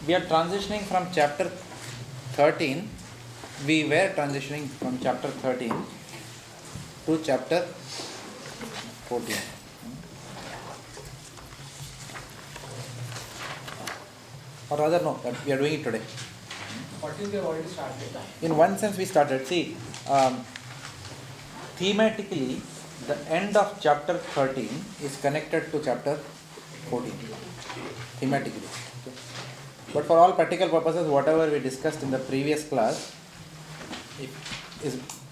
We are transitioning from chapter 13. We were transitioning from chapter 13 to chapter 14. Or rather, no, that we are doing it today. 14 we have already started. In one sense, we started. See, thematically, the end of chapter 13 is connected to chapter 14. Thematically. Okay. But for all practical purposes, whatever we discussed in the previous class,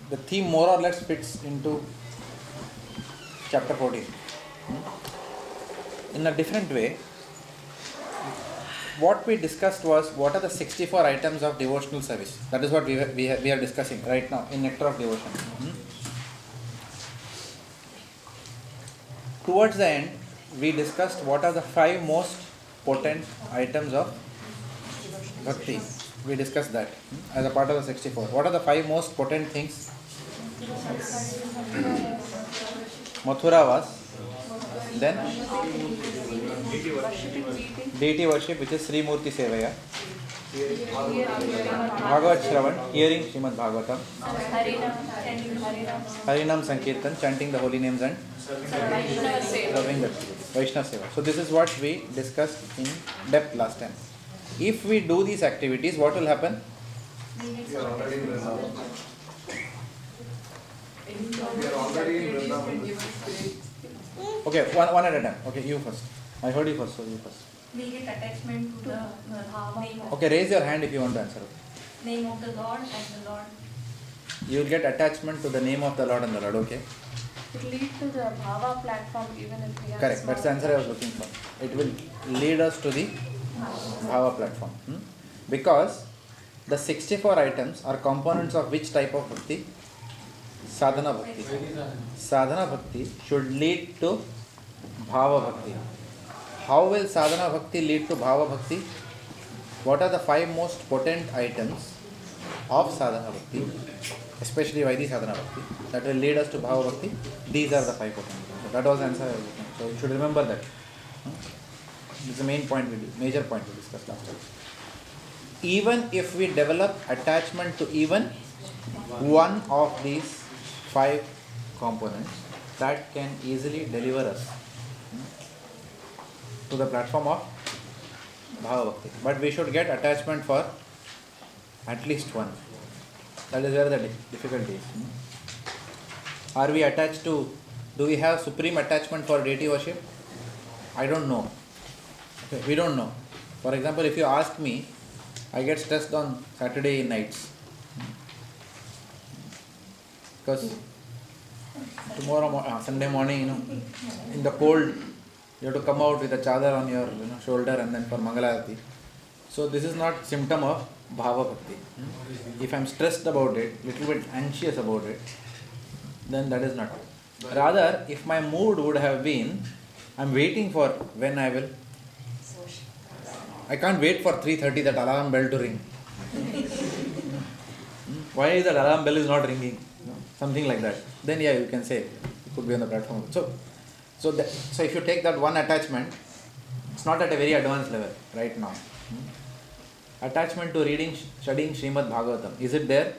the theme more or less fits into chapter 14. In a different way, what we discussed was what are the 64 items of devotional service. That is what we are discussing right now in Nectar of Devotion. Towards the end, we discussed what are the 5 most potent items of Bhakti. We discussed that as a part of the 64. What are the 5 most potent things? Mathura was, then deity worship, which is Sri Murti Sevaya, Bhagavad Shravan, hearing Srimad Bhagavatam, Harinam Sankirtan, chanting the holy names and serving the Vaishnava Seva. So this is what we discussed in depth last time. If we do these activities, what will happen? Okay, one at a time. Okay, you first. I heard you first, so you first. We get attachment to the name of, Okay, raise your hand if you want to answer. name of the Lord and the Lord. You will get attachment to the name of the Lord and the Lord, okay? It leads to the Bhava platform even if we have Correct, that's the answer I was looking for. It will lead us to the Bhava platform. Because the 64 items are components of which type of bhakti? Sadhana bhakti. Sadhana bhakti should lead to Bhava bhakti. How will sadhana bhakti lead to Bhava bhakti? What are the 5 most potent items of sadhana bhakti, especially Vaidhi sadhana bhakti, that will lead us to Bhava bhakti? These are the 5 potent items. So that was the answer I was looking for. So you should remember that. This is the major point we discussed last time. Even if we develop attachment to even one of these 5 components, that can easily deliver us to the platform of Bhava Bhakti. But we should get attachment for at least one. That is where the difficulty is. Are we attached to, do we have supreme attachment for deity worship? I don't know. Okay, we don't know. For example, if you ask me, I get stressed on Saturday nights. Because tomorrow, Sunday morning, in the cold, you have to come out with a chadar on your shoulder and then for Mangalarati. So this is not symptom of Bhava Bhakti. If I am stressed about it, little bit anxious about it, then that is not. Rather, if my mood would have been, I am waiting for when I will. I can't wait for 3:30 that alarm bell to ring. Why is that alarm bell is not ringing? Something like that. Then yeah, you can say it could be on the platform. So if you take that one attachment, it's not at a very advanced level right now. Attachment to studying Srimad Bhagavatam, is it there?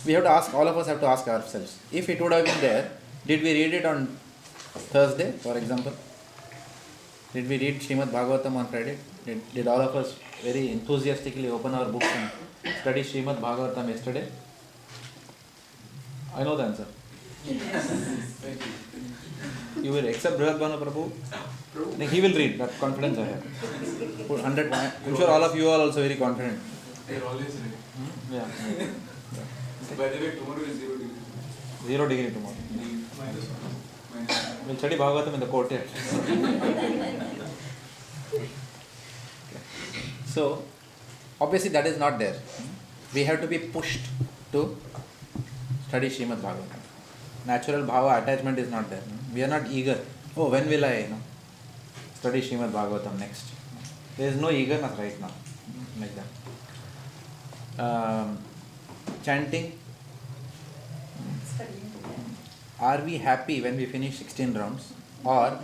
We have to ask, all of us have to ask ourselves. If it would have been there, did we read it on Thursday, for example? Did we read Srimad Bhagavatam on Friday? Did all of us very enthusiastically open our books and study Srimad Bhagavatam yesterday? I know the answer. You will accept Brihadbhanu Prabhu? Then he will read, that confidence I have. 100, I'm sure all of you are also very confident. They are always ready. Yeah. By the way, tomorrow is 0 degree. 0 degree tomorrow. We'll study Bhagavatam in the courtyard. So, obviously that is not there. We have to be pushed to study Srimad Bhagavatam. Natural bhava attachment is not there. We are not eager. Oh, when will I study Srimad Bhagavatam next? There is no eagerness right now. Like that. Chanting. Are we happy when we finish 16 rounds? Or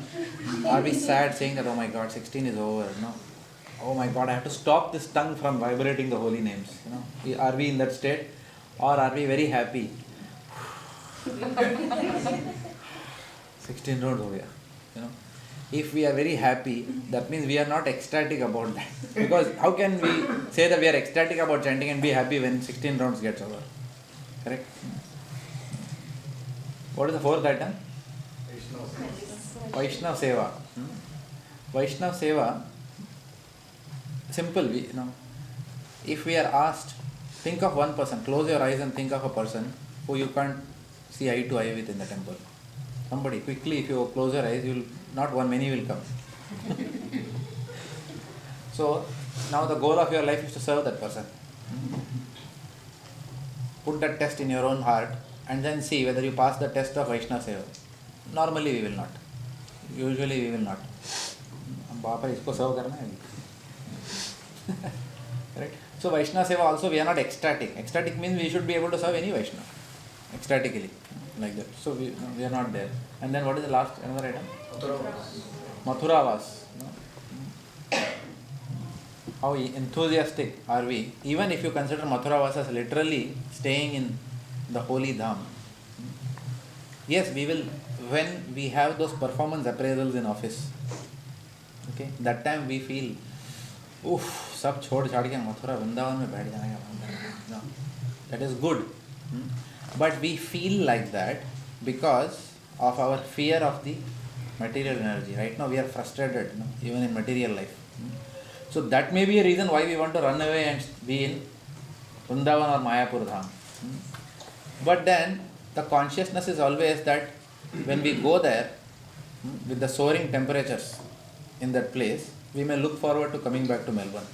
are we sad saying that, oh my God, 16 is over? No. oh my God, I have to stop this tongue from vibrating the holy names. Are we in that state, or are we very happy? 16 rounds over here. If we are very happy, that means we are not ecstatic about that. Because how can we say that we are ecstatic about chanting and be happy when 16 rounds gets over? Correct? What is the fourth item? Vaishnava Seva. Vaishnava Seva, simple, if we are asked, think of one person, close your eyes and think of a person who you can't see eye to eye with in the temple. Somebody, quickly, if you close your eyes, many will come. So, now the goal of your life is to serve that person. Put that test in your own heart and then see whether you pass the test of Vaishnava Seva. Normally we will not. Usually we will not. Bapa, isko serve karna hai. Right? So Vaishnava Seva also we are not ecstatic. Ecstatic means we should be able to serve any Vaishnava. Ecstatically. Like that. So we are not there. And then what is the last, another item? Mathuravas. How enthusiastic are we? Even if you consider Mathuravas as literally staying in the holy dham. Yes, we will, when we have those performance appraisals in office, okay, that time we feel, oof, sab chhod chhad ke Mathura Vrindavan mein baith jana hai. That is good. But we feel like that because of our fear of the material energy. Right now we are frustrated, even in material life. So that may be a reason why we want to run away and be in Vrindavan or Mayapur Dham. But then the consciousness is always that when we go there with the soaring temperatures in that place, we may look forward to coming back to Melbourne.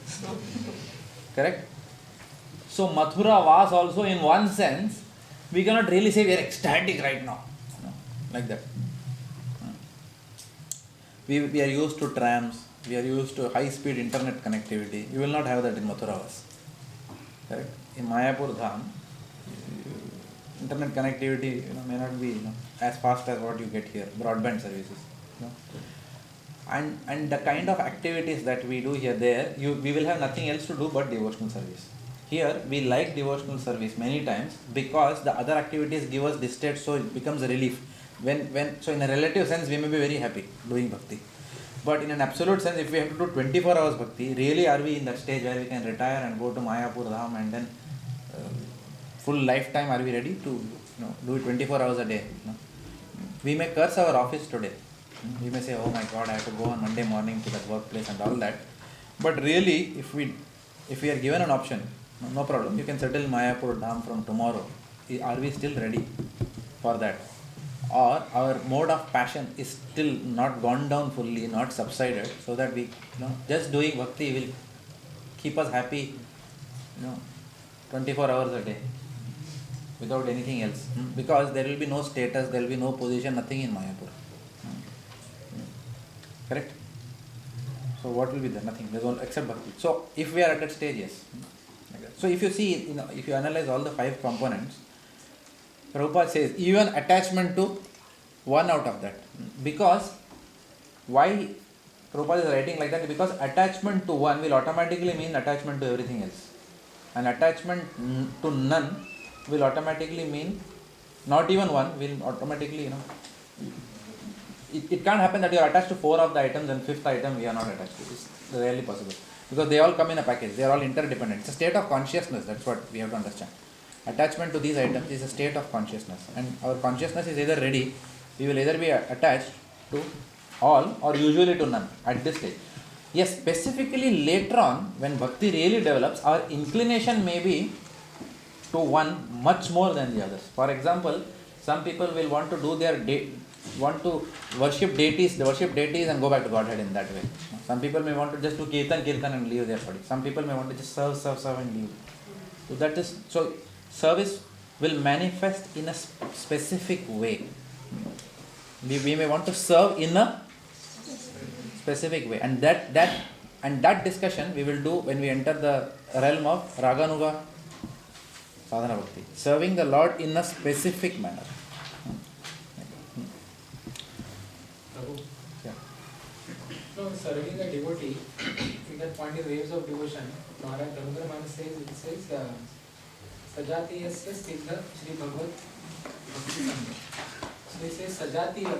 Correct? So Mathura was also, in one sense, we cannot really say we are ecstatic right now. Like that. We are used to trams, we are used to high-speed internet connectivity. You will not have that in Mathuravas. Correct? In Mayapur Dham, internet connectivity may not be as fast as what you get here, broadband services. And the kind of activities that we do here, we will have nothing else to do but devotional service. Here we like devotional service many times because the other activities give us this state, so it becomes a relief. So in a relative sense we may be very happy doing bhakti. But in an absolute sense, if we have to do 24 hours bhakti, really are we in that stage where we can retire and go to Mayapur Dham and then full lifetime are we ready to do it 24 hours a day? We may curse our office today. We may say, oh my God, I have to go on Monday morning to that workplace and all that. But really, if we are given an option, no problem. You can settle Mayapur Dham from tomorrow. Are we still ready for that? Or our mode of passion is still not gone down fully, not subsided, so that we, just doing bhakti will keep us happy, 24 hours a day, without anything else. Because there will be no status, there will be no position, nothing in Mayapur. Correct? So what will be there? Nothing. There's all except bhakti. So if we are at that stage, yes. Like that. So if you see, if you analyze all the 5 components, Prabhupada says even attachment to one out of that. Because why Prabhupada is writing like that? Because attachment to one will automatically mean attachment to everything else. And attachment to none will automatically mean not even one, will automatically, it can't happen that you are attached to 4 of the items and 5th item we are not attached to. It's rarely possible. Because they all come in a package. They are all interdependent. It's a state of consciousness. That's what we have to understand. Attachment to these items is a state of consciousness, and our consciousness is either ready, we will either be attached to all or usually to none at this stage. Yes, specifically later on, when bhakti really develops, our inclination may be to one much more than the others. For example, some people will want to do want to worship deities and go back to Godhead in that way. Some people may want to just do kirtan and leave their body. Some people may want to just serve and leave. So service will manifest in a specific way. We may want to serve in a specific way, and that discussion we will do when we enter the realm of Raganuga Sadhana Bhakti, serving the Lord in a specific manner. So serving a devotee, it that point in Waves of Devotion, Maharaj Damodar says, it says, Sajatiyasya Siddha Shri Bhagavad Bhakti Sangha. So he says Sajatiya,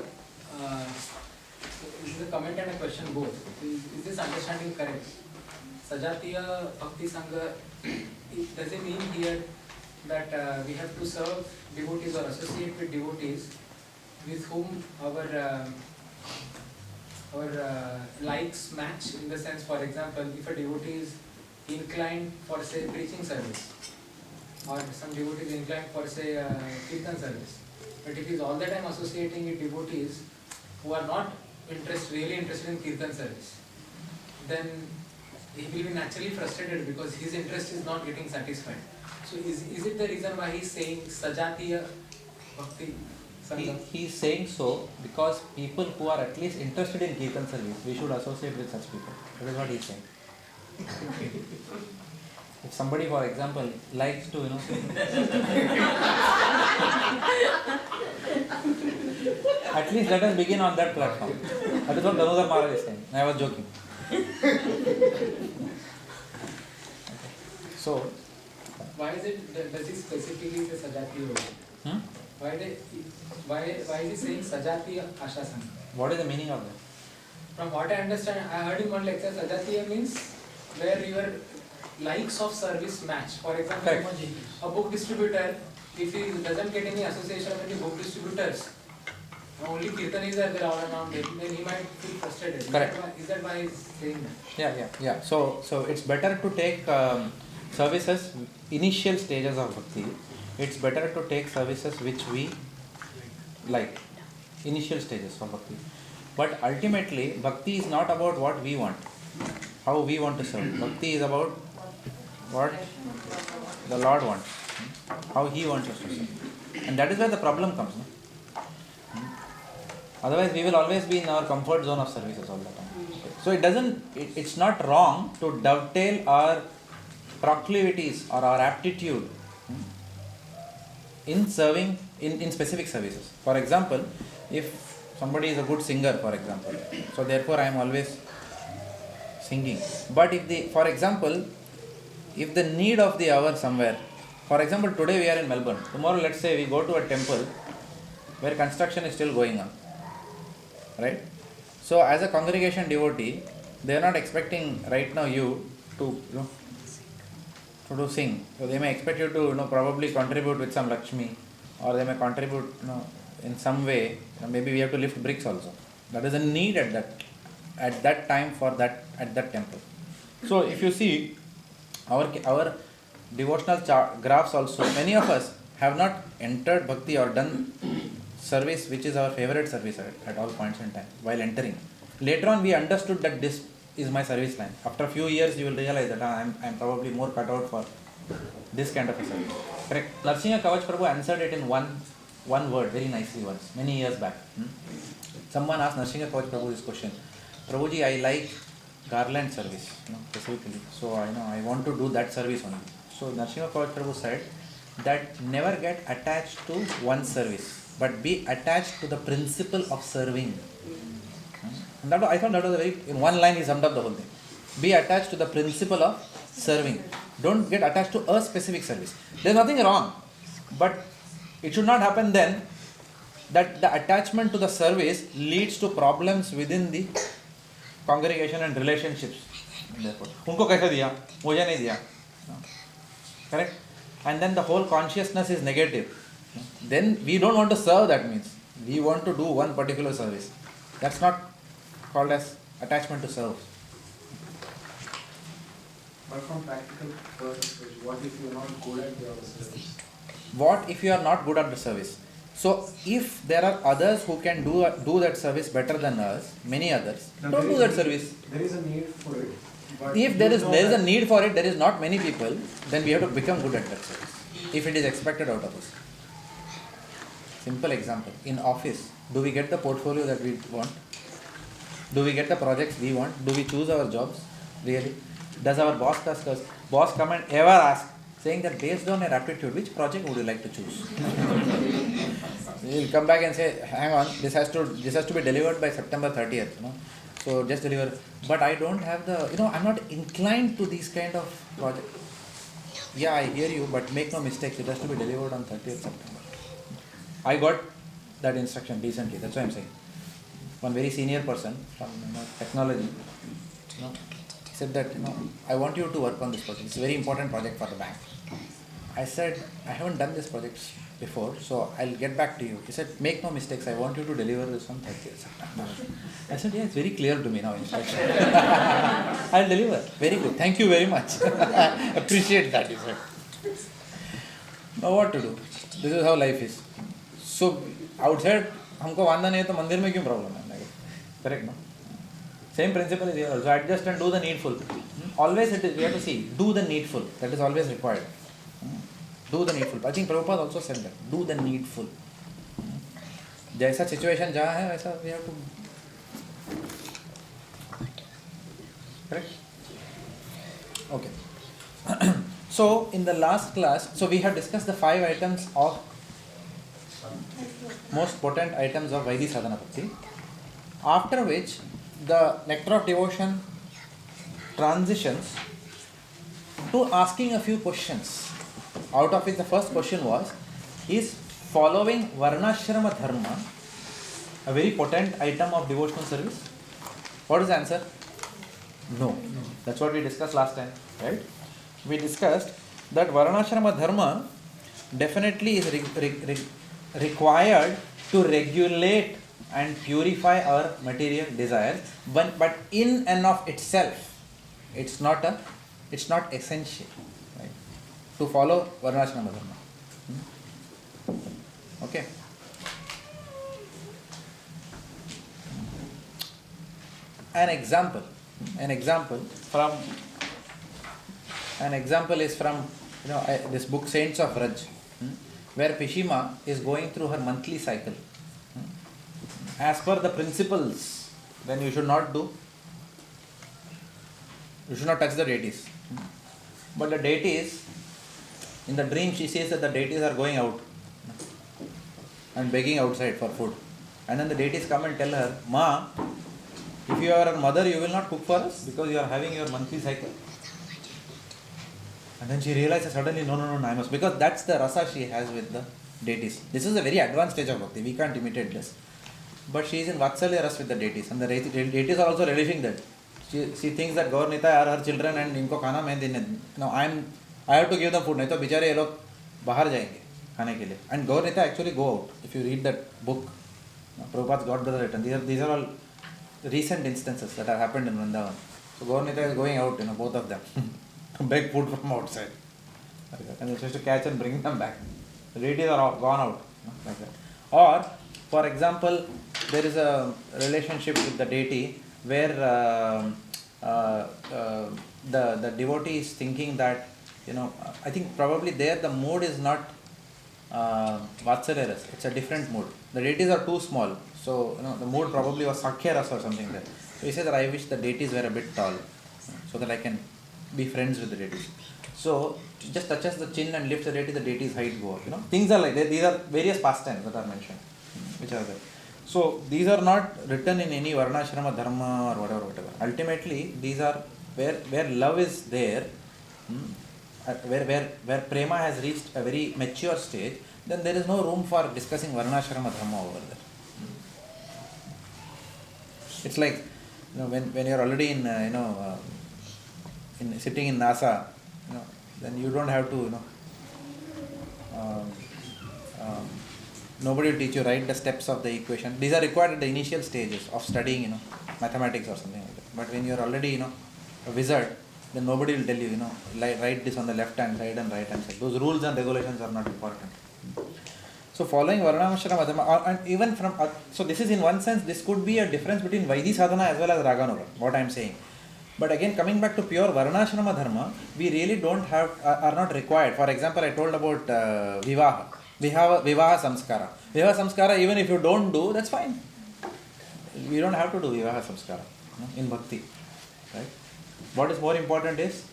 this is a comment and a question both. Is this understanding correct? Sajatiya Bhakti Sangha, does it mean here that we have to serve devotees or associate with devotees with whom our likes match, in the sense, for example, if a devotee is inclined for, say, preaching service, or some devotee is inclined for, say, kirtan service, but if he is all the time associating with devotees who are not really interested in kirtan service, then he will be naturally frustrated because his interest is not getting satisfied. So is it the reason why he is saying Sajatiya Bhakti Sangha? He is saying so because people who are at least interested in Kirtan service, we should associate with such people. That is what he is saying. If somebody, for example, likes to, at least let us begin on that platform. That is what Damodar Maharaj is saying. I was joking. So, why is it, does he specifically say Sajatiya? Why is he saying Sajatiya Asha Sangha? what is the meaning of that? From what I understand, I heard in one lecture, Sajatiya means where your likes of service match. For example, Correct. a book distributor, if he doesn't get any association with the book distributors, only kirtanis are there all around him, then he might feel frustrated. Correct. Is that why he's saying that? Yeah. So it's better to take services, initial stages of bhakti. It's better to take services which we like, initial stages of bhakti. But ultimately, bhakti is not about what we want, how we want to serve. Bhakti is about what the Lord wants, how He wants us to serve. And that is where the problem comes. No? Otherwise, we will always be in our comfort zone of services all the time. So it's not wrong to dovetail our proclivities or our aptitude in serving in specific services. For example, if somebody is a good singer, for example, so therefore I am always singing. But for example, if the need of the hour somewhere, for example, today we are in Melbourne, tomorrow let's say we go to a temple where construction is still going on, right? So as a congregation devotee, they are not expecting right now you to sing. So they may expect you to probably contribute with some Lakshmi, or they may contribute in some way. Maybe we have to lift bricks also. That is a need at that time for that at that temple. So if you see our devotional graphs also, many of us have not entered bhakti or done service which is our favorite service at all points in time while entering. Later on we understood that this is my service line. After a few years you will realize that I am probably more cut out for this kind of a service. Correct. Narsingha Kavach Prabhu answered it in one word very nicely once, many years back. Someone asked Narsingha Kavach Prabhu this question. Prabhuji, I like garland service, specifically. So I want to do that service only. So Narsingha Kavach Prabhu said that never get attached to one service, but be attached to the principle of serving. And I thought that was in one line he summed up the whole thing. Be attached to the principle of serving. Don't get attached to a specific service. There's nothing wrong, but it should not happen then that the attachment to the service leads to problems within the congregation and relationships. Therefore, unko kaisa diya, mujhe nahi diya. Correct? And then the whole consciousness is negative. Then we don't want to serve, that means. We want to do one particular service. That's not called as attachment to serve. But from practical perspective, what if you are not good at your service? What if you are not good at the service? So if there are others who can do that service better than us, many others, don't do that service. There is a need for it. But If there is a need for it, there is not many people, then we have to become good at that service. If it is expected out of us. Simple example. In office, do we get the portfolio that we want? Do we get the projects we want? Do we choose our jobs? Really? Does our boss come and ever ask, saying that based on your aptitude, which project would you like to choose? He will come back and say, hang on, this has to be delivered by September 30th. So just deliver. But I don't have the, I'm not inclined to these kind of projects. Yeah, I hear you, but make no mistakes, it has to be delivered on 30th September. I got that instruction recently, that's what I'm saying. One very senior person from technology, he said that, I want you to work on this project. It's a very important project for the bank. I said, I haven't done this project before, so I'll get back to you. He said, make no mistakes, I want you to deliver this on 30th September. I said, yeah, it's very clear to me now, instruction. I'll deliver. Very good. Thank you very much. Appreciate that, he said. Now what to do? This is how life is. So, outside, हमको वांदा नहीं है तो मंदिर में क्यों problem है? Correct, no? Same principle is here also. Adjust and do the needful. Always it is, we have to see, do the needful. That is always required. Do the needful. I think Prabhupada also said that. Do the needful. जैसा situation जहाँ है वैसा we have to. Correct? Okay. So in the last class, so we have discussed the 5 items of most potent items of Vaidhi Sadhana Bhakti. After which the Nectar of Devotion transitions to asking a few questions. Out of it, the first question was, is following Varnashrama Dharma a very potent item of devotional service? What is the answer? No. That's what we discussed last time, right? We discussed that Varnashrama Dharma definitely is required to regulate and purify our material desires, but in and of itself, it's not essential, right? To follow Varnashrama Dharma. Okay. An example is from this book Saints of Raj, where Pishima is going through her monthly cycle. As per the principles, then you should not touch the deities. But the deities, in the dream she says that the deities are going out and begging outside for food. And then the deities come and tell her, Ma, if you are a mother, you will not cook for us because you are having your monthly cycle. And then she realizes suddenly, no, I must, because that's the rasa she has with the deities. This is a very advanced stage of bhakti. We can't imitate this. But she is in Vatsalya ras with the deities, and the deities are also relishing that. She thinks that Gaur Nita are her children and inko khana main dene. Now I have to give them food. Nahi to bichare ye log bahar jayenge khane ke liye. And Gaur Nita actually go out. If you read that book, Prabhupada's got the written. These are all recent instances that have happened in Vrindavan. So Gaur Nita is going out, both of them, to beg food from outside. And it's just to catch and bring them back. The deities are all gone out, like that. Or, for example, there is a relationship with the deity where the devotee is thinking that, I think probably there the mood is not Vatsalya ras, it's a different mood. The deities are too small, so the mood probably was Sakhya ras or something there. So he says that I wish the deities were a bit tall, so that I can be friends with the deities. So just touches the chin and lifts the deity's height go up. Things are like that. These are various pastimes that are mentioned, which are there. So these are not written in any Varnashrama Dharma or whatever. Ultimately, these are where love is there, where prema has reached a very mature stage, then there is no room for discussing Varnashrama Dharma over there. It's like when you're already in sitting in NASA, then you don't have to nobody will teach you, write the steps of the equation. These are required at the initial stages of studying, mathematics or something like that. But when you are already, a wizard, then nobody will tell you, write this on the left hand side and right hand side. Those rules and regulations are not important. So following Varnashrama Dharma, and even from, so this is in one sense, this could be a difference between Vaidhi Sadhana as well as Raganuga, what I am saying. But again, coming back to pure Varnashrama Dharma, we really don't have, are not required. For example, I told about Vivaha Samskara. Vivaha Samskara, even if you don't do, that's fine. We don't have to do Vivaha Samskara in Bhakti. Right? What is more important is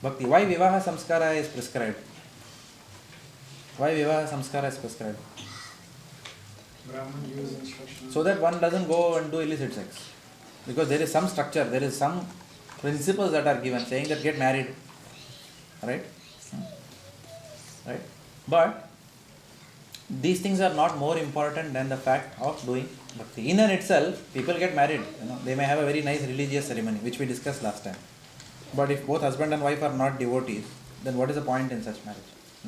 Bhakti. Why Vivaha Samskara is prescribed? Why Vivaha Samskara is prescribed? Brahman gives instructions. So that one doesn't go and do illicit sex. Because there is some structure, there is some principles that are given saying that get married. Right? Right? But these things are not more important than the fact of doing bhakti. In and itself, people get married. They may have a very nice religious ceremony, which we discussed last time. But if both husband and wife are not devotees, then what is the point in such marriage?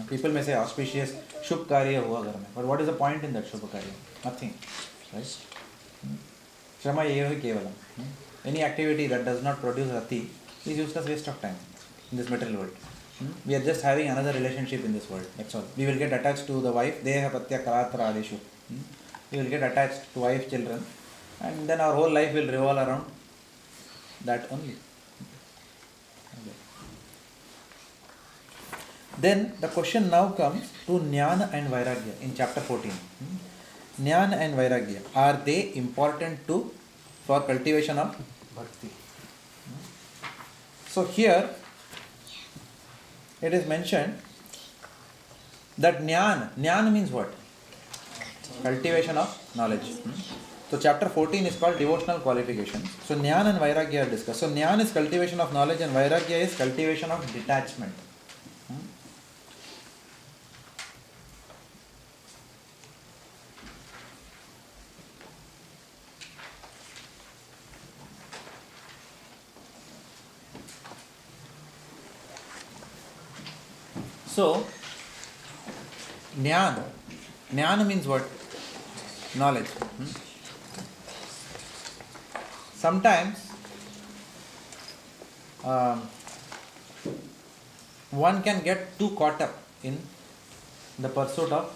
People may say auspicious, shubh karya hua ghar mein. But what is the point in that shubh karya? Nothing. Right? Shrama eva kevalam. Any activity that does not produce rati is useless waste of time in this material world. We are just having another relationship in this world. That's all. We will get attached to the wife. Deha patya kalatra adeshu. We will get attached to wife, children, and then our whole life will revolve around that only. Then the question now comes to Jnana and Vairagya in chapter 14. Jnana and Vairagya, are they important for cultivation of bhakti? So here it is mentioned that Jnana means what? Cultivation of knowledge. So chapter 14 is called devotional qualifications. So Jnana and Vairagya are discussed. So Jnana is cultivation of knowledge and Vairagya is cultivation of detachment. So, Jnana means what? Knowledge. Sometimes one can get too caught up in the pursuit of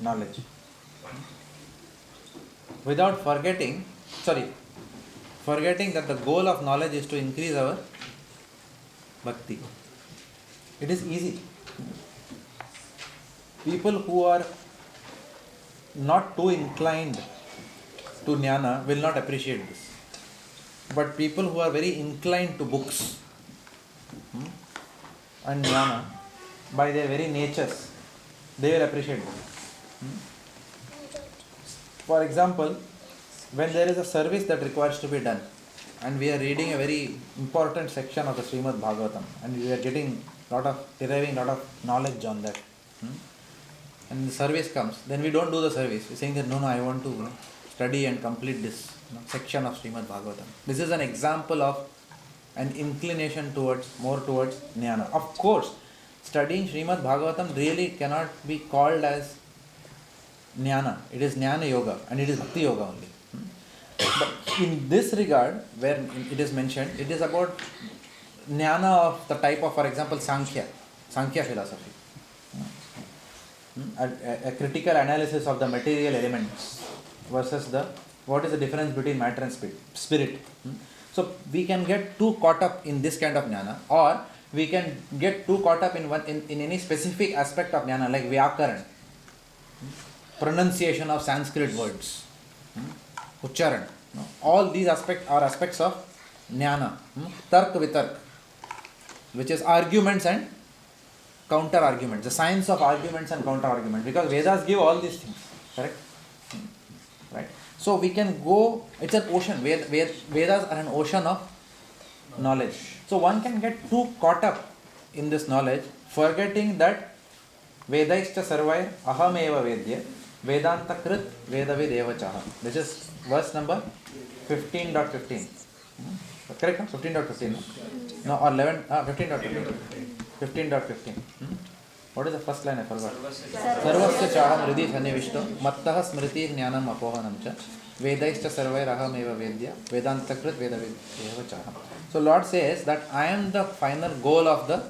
knowledge without forgetting that the goal of knowledge is to increase our bhakti. It is easy. People who are not too inclined to jnana will not appreciate this. But people who are very inclined to books and jnana, by their very natures, they will appreciate this. For example, when there is a service that requires to be done, and we are reading a very important section of the Srimad Bhagavatam, and we are deriving a lot of knowledge on that. And the service comes, then we don't do the service. We're saying that no, I want to study and complete this section of Srimad Bhagavatam. This is an example of an inclination more towards jnana. Of course, studying Srimad Bhagavatam really cannot be called as jnana. It is jnana yoga and it is bhakti yoga only. But in this regard, where it is mentioned, it is about jnana of the type of, for example, Sankhya philosophy. A critical analysis of the material elements versus what is the difference between matter and spirit. So we can get too caught up in this kind of jnana, or we can get too caught up in any specific aspect of jnana, like vyakaran, pronunciation of Sanskrit words, ucharan. All these aspects are aspects of jnana. Tark vitark, which is arguments and counter arguments, the science of arguments and counter arguments, because Vedas give all these things, correct? Right? So we can go, it's an ocean. Vedas are an ocean of knowledge. So one can get too caught up in this knowledge, forgetting that Vedaischa sarvair aham eva vedya Vedanta krit vedavid eva chaha. This is verse number 15.15. Correct? 15.15. No, or 11, 15.15. 15.15. What is the first line? I forgot. Sarvasya chaham hridhi sanivishto mattaha smriti jnanam apohanam cha Vedaischa sarvair aham eva vedya Vedanta krit vedavid eva chaha. So Lord says that I am the final goal of the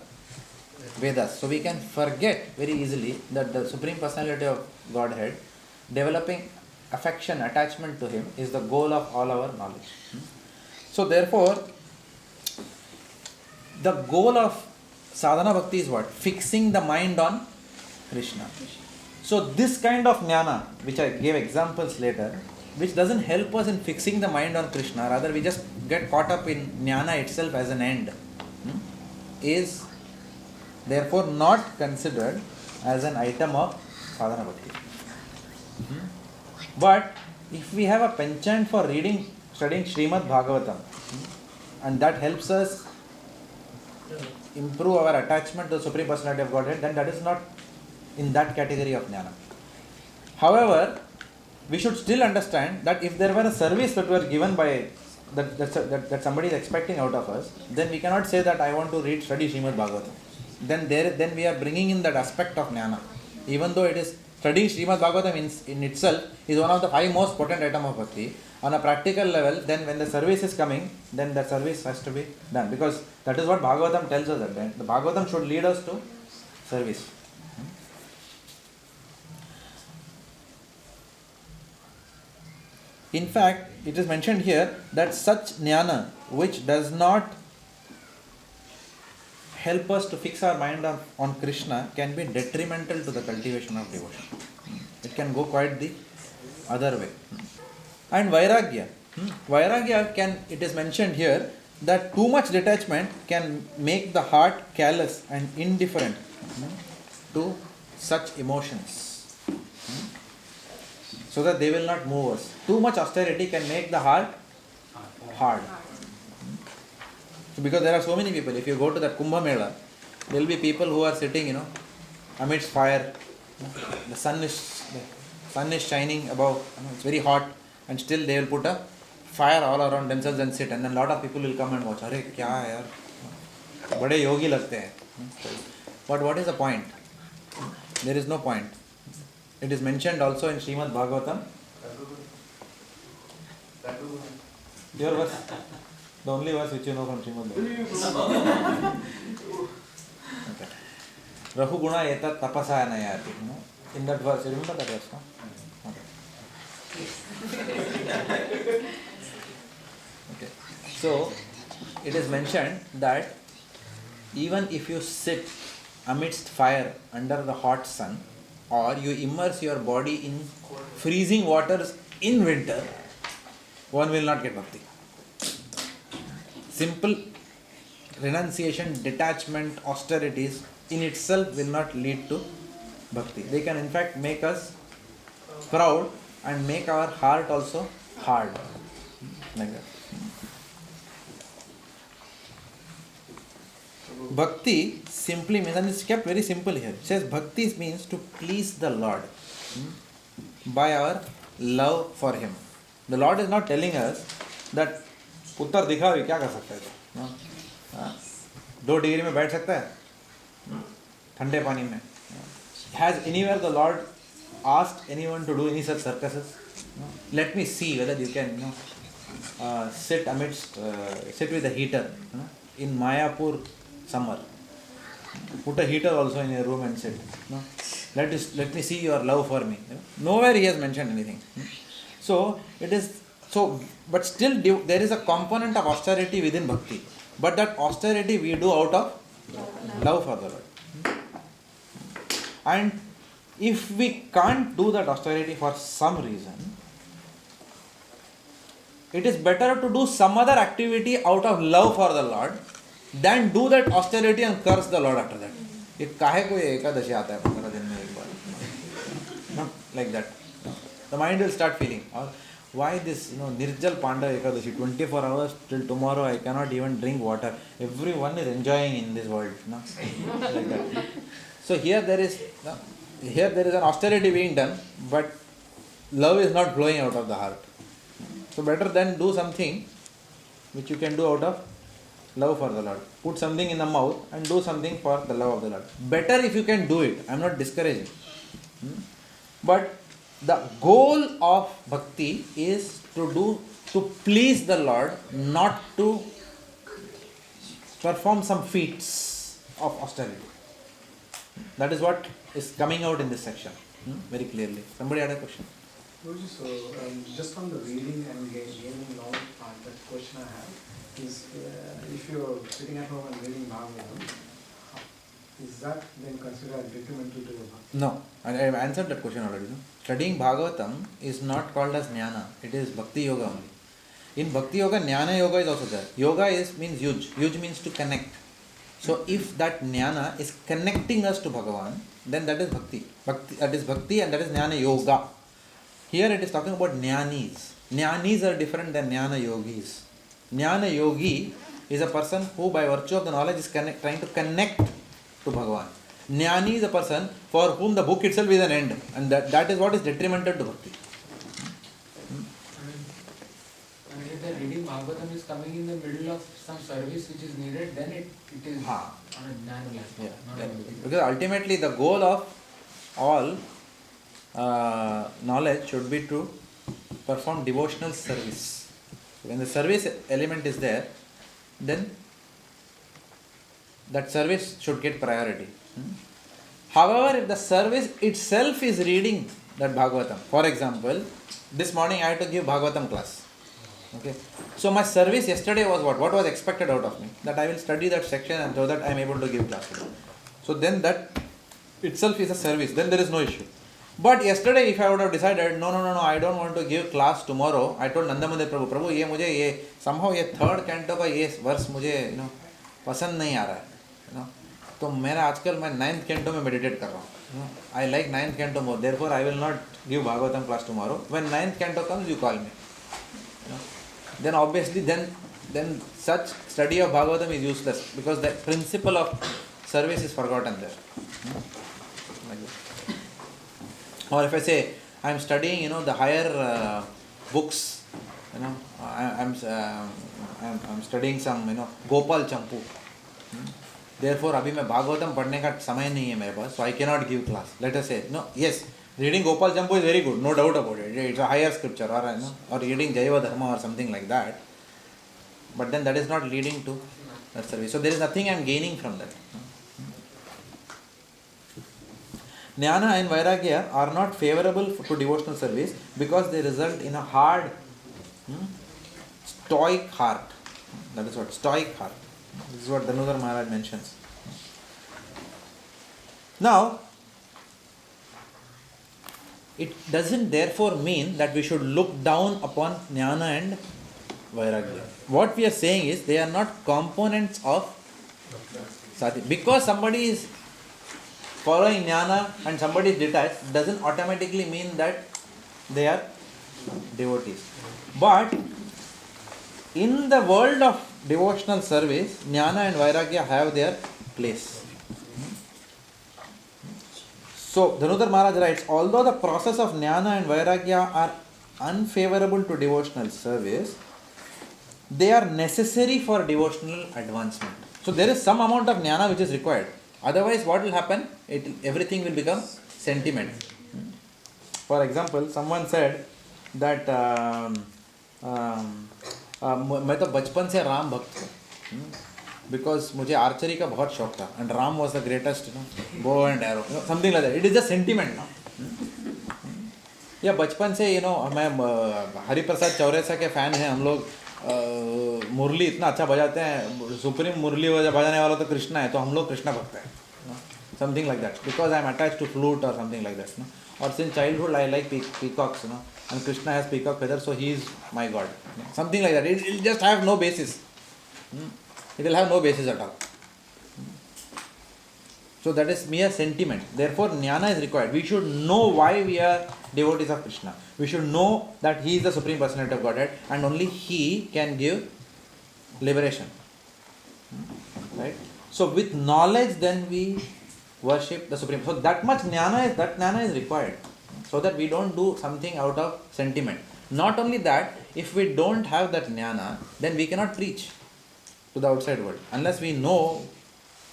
Vedas. So we can forget very easily that the Supreme Personality of Godhead, developing affection, attachment to Him is the goal of all our knowledge. So therefore, the goal of sadhana bhakti is what? Fixing the mind on Krishna. So this kind of jnana, which I gave examples later, which doesn't help us in fixing the mind on Krishna, rather we just get caught up in jnana itself as an end, is therefore not considered as an item of sadhana bhakti. But if we have a penchant for reading studying Srimad Bhagavatam, and that helps us improve our attachment to the Supreme Personality of Godhead, then that is not in that category of jnana. However, we should still understand that if there were a service that were given by that somebody is expecting out of us, then we cannot say that I want to study Srimad Bhagavatam. Then we are bringing in that aspect of jnana. Even though it is studying Srimad Bhagavatam in itself is one of the 5 most potent items of bhakti. On a practical level, then when the service is coming, then the service has to be done. Because that is what Bhagavatam tells us, that the Bhagavatam should lead us to service. In fact, it is mentioned here that such jnana which does not help us to fix our mind on Krishna can be detrimental to the cultivation of devotion. It can go quite the other way. And Vairagya. Vairagya it is mentioned here that too much detachment can make the heart callous and indifferent to such emotions, so that they will not move us. Too much austerity can make the heart hard. So because there are so many people, if you go to that Kumbh Mela, there will be people who are sitting, amidst fire. The sun is shining above, it's very hot, and still they will put a fire all around themselves and sit, and then a lot of people will come and watch. Arey, kya hai yaar? Bade yogi lagte hai. But what is the point? There is no point. It is mentioned also in Srimad Bhagavatam. Your verse, the only verse which you know from Srimad Bhagavatam. Okay. Rahu guna etat tapasaya nayati. In that verse, you remember that verse? No? Okay. So, it is mentioned that even if you sit amidst fire under the hot sun, or you immerse your body in freezing waters in winter, one will not get bhakti. Simple renunciation, detachment, austerities in itself will not lead to bhakti. They can in fact make us proud and make our heart also hard. Like that. Bhakti simply means, and it's kept very simple here. It says bhakti means to please the Lord by our love for Him. The Lord is not telling us that उत्तर दिखा क्या कर सकता है 2 degree में बैठ सकता है ठंडे पानी में. Has anywhere the Lord asked anyone to do any such circuses? Let me see whether you can sit with a heater in Mayapur summer. Put a heater also in your room and sit. Let me see your love for me. Nowhere he has mentioned anything. But still there is a component of austerity within bhakti. But that austerity we do out of love for the Lord. And if we can't do that austerity for some reason, it is better to do some other activity out of love for the Lord than do that austerity and curse the Lord after that. ये काहे को ये एकादशी आता है 15 दिन में एक बार, like that. The mind will start feeling, why this Nirjal Panda Ekadashi, 24 hours till tomorrow I cannot even drink water. Everyone is enjoying in this world. Like that. So here there is an austerity being done, but love is not flowing out of the heart. So better than do something which you can do out of love for the Lord. Put something in the mouth and do something for the love of the Lord. Better if you can do it. I am not discouraging. But the goal of bhakti is to please the Lord, not to perform some feats of austerity. That is what is coming out in this section very clearly. Somebody had a question? So, just on the reading and gaining knowledge part, that question I have is, if you're sitting at home and reading Bhagavad, is that then considered detrimental to your bhakti? No, I have answered that question already. No? Studying Bhagavatam is not called as jnana, it is bhakti yoga only. In bhakti yoga, jnana yoga is also there. Yoga means yuj. Yuj means to connect. So if that jnana is connecting us to Bhagavan, then that is bhakti. That is bhakti and that is jnana yoga. Here it is talking about jnanis. Jnanis are different than Jnana Yogis. Jnana Yogi is a person who by virtue of the knowledge is trying to connect to Bhagavan. Jnani is a person for whom the book itself is an end, and that is what is detrimental to bhakti. I mean, if the reading Bhagavatam is coming in the middle of some service which is needed, then it is on a Jnana level. Yeah. Not a yogi. Because ultimately the goal of all knowledge should be to perform devotional service. When the service element is there, then that service should get priority. However, if the service itself is reading that Bhagavatam, for example, this morning I had to give Bhagavatam class. Okay. So my service yesterday was what? What was expected out of me? That I will study that section and so that I am able to give class. So then that itself is a service. Then there is no issue. But yesterday if I would have decided, no, I don't want to give class tomorrow, I told Nandamande Prabhu, ये मुझे ये somehow ये third canto का ये verse मुझे पसंद नहीं आ रहा है, तो मेरा आजकल मैं 9th canto में meditate कर रहा हूँ. I like 9th canto more, therefore I will not give Bhagavatam class tomorrow. When 9th canto comes, you call me. Then obviously then such study of Bhagavatam is useless because the principle of service is forgotten there. Like that. Or if I say I am studying, the higher books, I am studying some, Gopal Champu. Therefore, अभी मैं भागवतम पढ़ने का समय नहीं है मेरे पास, so I cannot give class. Let us say, yes, reading Gopal Champu is very good, no doubt about it. It's a higher scripture, or reading Jaiva Dharma or something like that. But then that is not leading to that service. So there is nothing I am gaining from that. Jnana and Vairagya are not favorable to devotional service because they result in a hard, stoic heart. That is what, stoic heart. This is what Dhanudhar Maharaj mentions. Now, it doesn't therefore mean that we should look down upon Jnana and Vairagya. What we are saying is they are not components of Sati. Because somebody is following Jnana and somebody is detached doesn't automatically mean that they are devotees. But in the world of devotional service, Jnana and Vairagya have their place. So, Dhanudhar Maharaj writes, although the process of Jnana and Vairagya are unfavorable to devotional service, they are necessary for devotional advancement. So, there is some amount of Jnana which is required. Otherwise, what will happen? Everything will become sentiment. For example, someone said that मैं तो बचपन से राम भक्त हूँ because मुझे archery का बहुत शौक था and Ram was the greatest bow and arrow, something like that. It is just sentiment now. या बचपन से मैं हरिप्रसाद चौरसिया के फैन हैं हम लोग. मुरली इतना अच्छा बजाते हैं, सुप्रीम मुरली बजाने वाला तो कृष्णा है, तो हम लोग कृष्णा भक्त हैं. Something like that, because I am attached to flute or something like that. Or since childhood I like peacocks, and Krishna has peacock feathers, so he is my god. Something like that. It will just have no basis. It will have no basis at all. So that is mere sentiment. Therefore, Jnana is required. We should know why we are devotees of Krishna. We should know that He is the Supreme Personality of Godhead and only He can give liberation. Right? So with knowledge then we worship the Supreme. So that Jnana is required. So that we don't do something out of sentiment. Not only that, if we don't have that Jnana, then we cannot preach to the outside world. Unless we know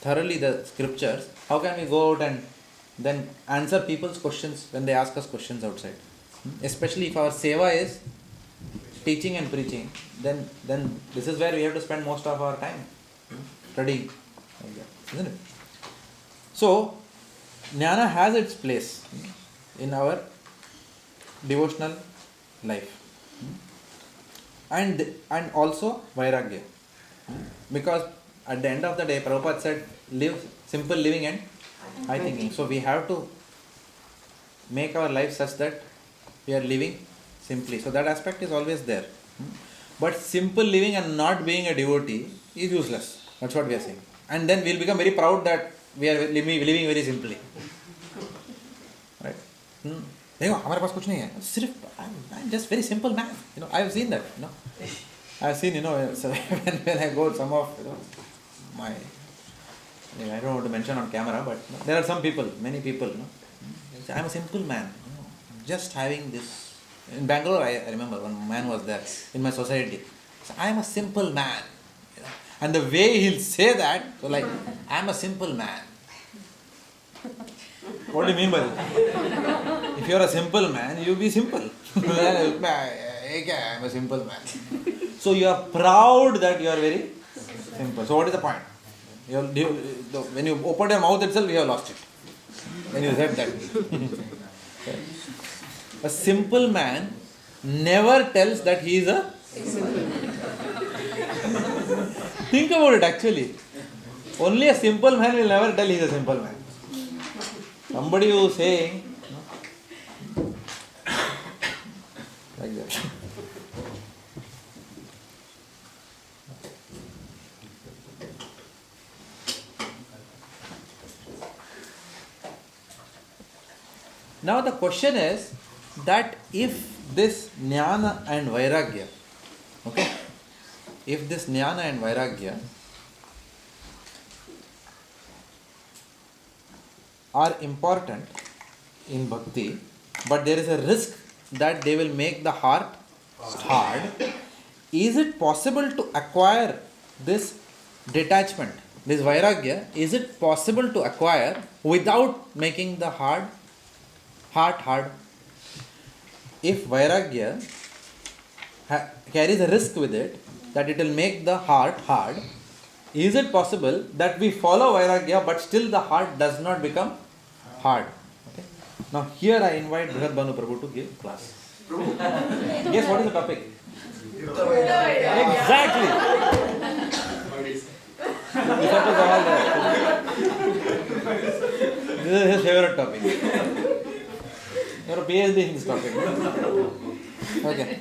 thoroughly the scriptures, how can we go out and then answer people's questions when they ask us questions outside? Especially if our seva is teaching and preaching, then this is where we have to spend most of our time studying. Isn't it? So, Jnana has its place in our devotional life. And also Vairagya. Because at the end of the day, Prabhupada said, live simple living and high thinking. So we have to make our life such that we are living simply. So that aspect is always there. But simple living and not being a devotee is useless. That's what we are saying. And then we will become very proud that we are living very simply. Right? देखो हमारे पास कुछ नहीं है, सिर्फ I'm just very simple man. I have seen that. I have seen, so when I go some of, my, I don't want to mention on camera, but there are some people, many people, I'm a simple man, just having this. In Bangalore, I remember one man was there in my society. So, I am a simple man. And the way he'll say that, so like, I am a simple man. What do you mean by that? If you are a simple man, you be simple. I am a simple man. So you are proud that you are very simple. So what is the point? When you open your mouth itself, you have lost it. When you said that. A simple man never tells that he is a... Think about it actually. Only a simple man will never tell he is a simple man. Somebody who is saying... like that. Now the question is that if this jnana and vairagya, if this jnana and vairagya are important in bhakti, but there is a risk that they will make the heart hard, is it possible to acquire this detachment, this vairagya, is it possible to acquire without making the heart hard? If vairagya carries a risk with it, that it will make the heart hard, is it possible that we follow vairagya but still the heart does not become hard? Okay. Now here I invite Brihad Bhanu Prabhu to give class. Guess what is the topic? Exactly. This is his favorite topic. You are a PhD in this topic. Okay.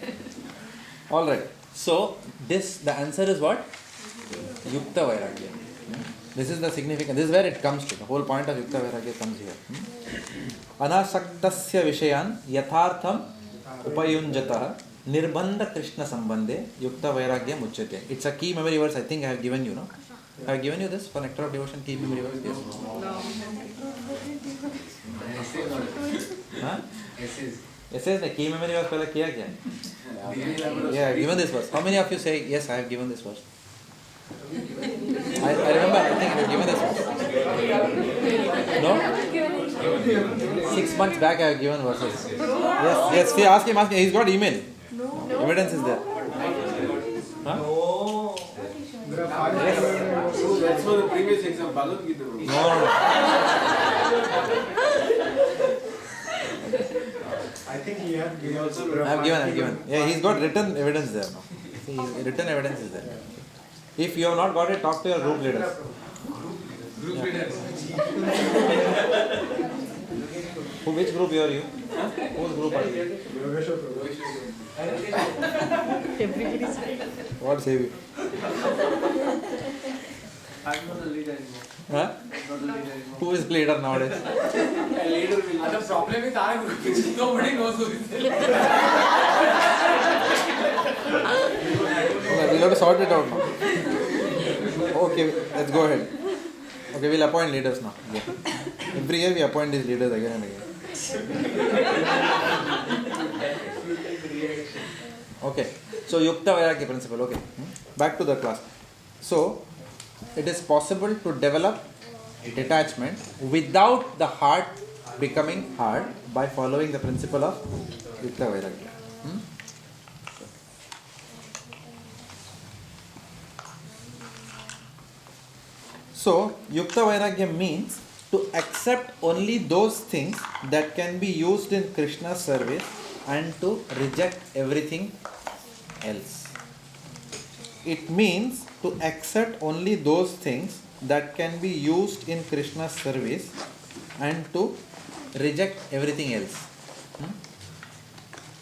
Alright. So, the answer is what? Yukta Vairagya. This is the significance. This is where it comes to. The whole point of Yukta Vairagya comes here. Anasaktasya Vishayan Yathartham Upayunjatah Nirbandha Krishna Sambandhe Yukta Vairagya Muchyate. It's a key memory verse I think I have given you, no? I have given you this for Nectar of Devotion key memory verse? Yes. Essays ने key memory verse पहले किया क्या? Yeah, I have given this verse. How many of you say yes? I have given this verse. I remember. I think I have given this verse. No? 6 months back I have given verses. Yes. See, ask him. He's got email. Evidence is there. Huh? Yes. That's for the previous exam. Bhagavad Gita. No. I think he also. I have given. Yeah, he's got written evidence there now. See, written evidence is there. If you have not got it, talk to your group leaders. Group leaders. Which group are you? Whose group are you? What say you? I'm not a leader anymore. Huh? Not a leader anymore. Who is leader nowadays? A leader will. The problem with our group is nobody knows who is there. We'll have to sort it out now. Okay, let's go ahead. Okay, we'll appoint leaders now. Yeah. Every year we appoint these leaders again and again. Okay, so Yukta Vairagya principle. Okay, back to the class. So, it is possible to develop detachment without the heart becoming hard by following the principle of Yukta Vairagya. So, Yukta Vairagya means to accept only those things that can be used in Krishna's service and to reject everything else. It means to accept only those things that can be used in Krishna's service and to reject everything else.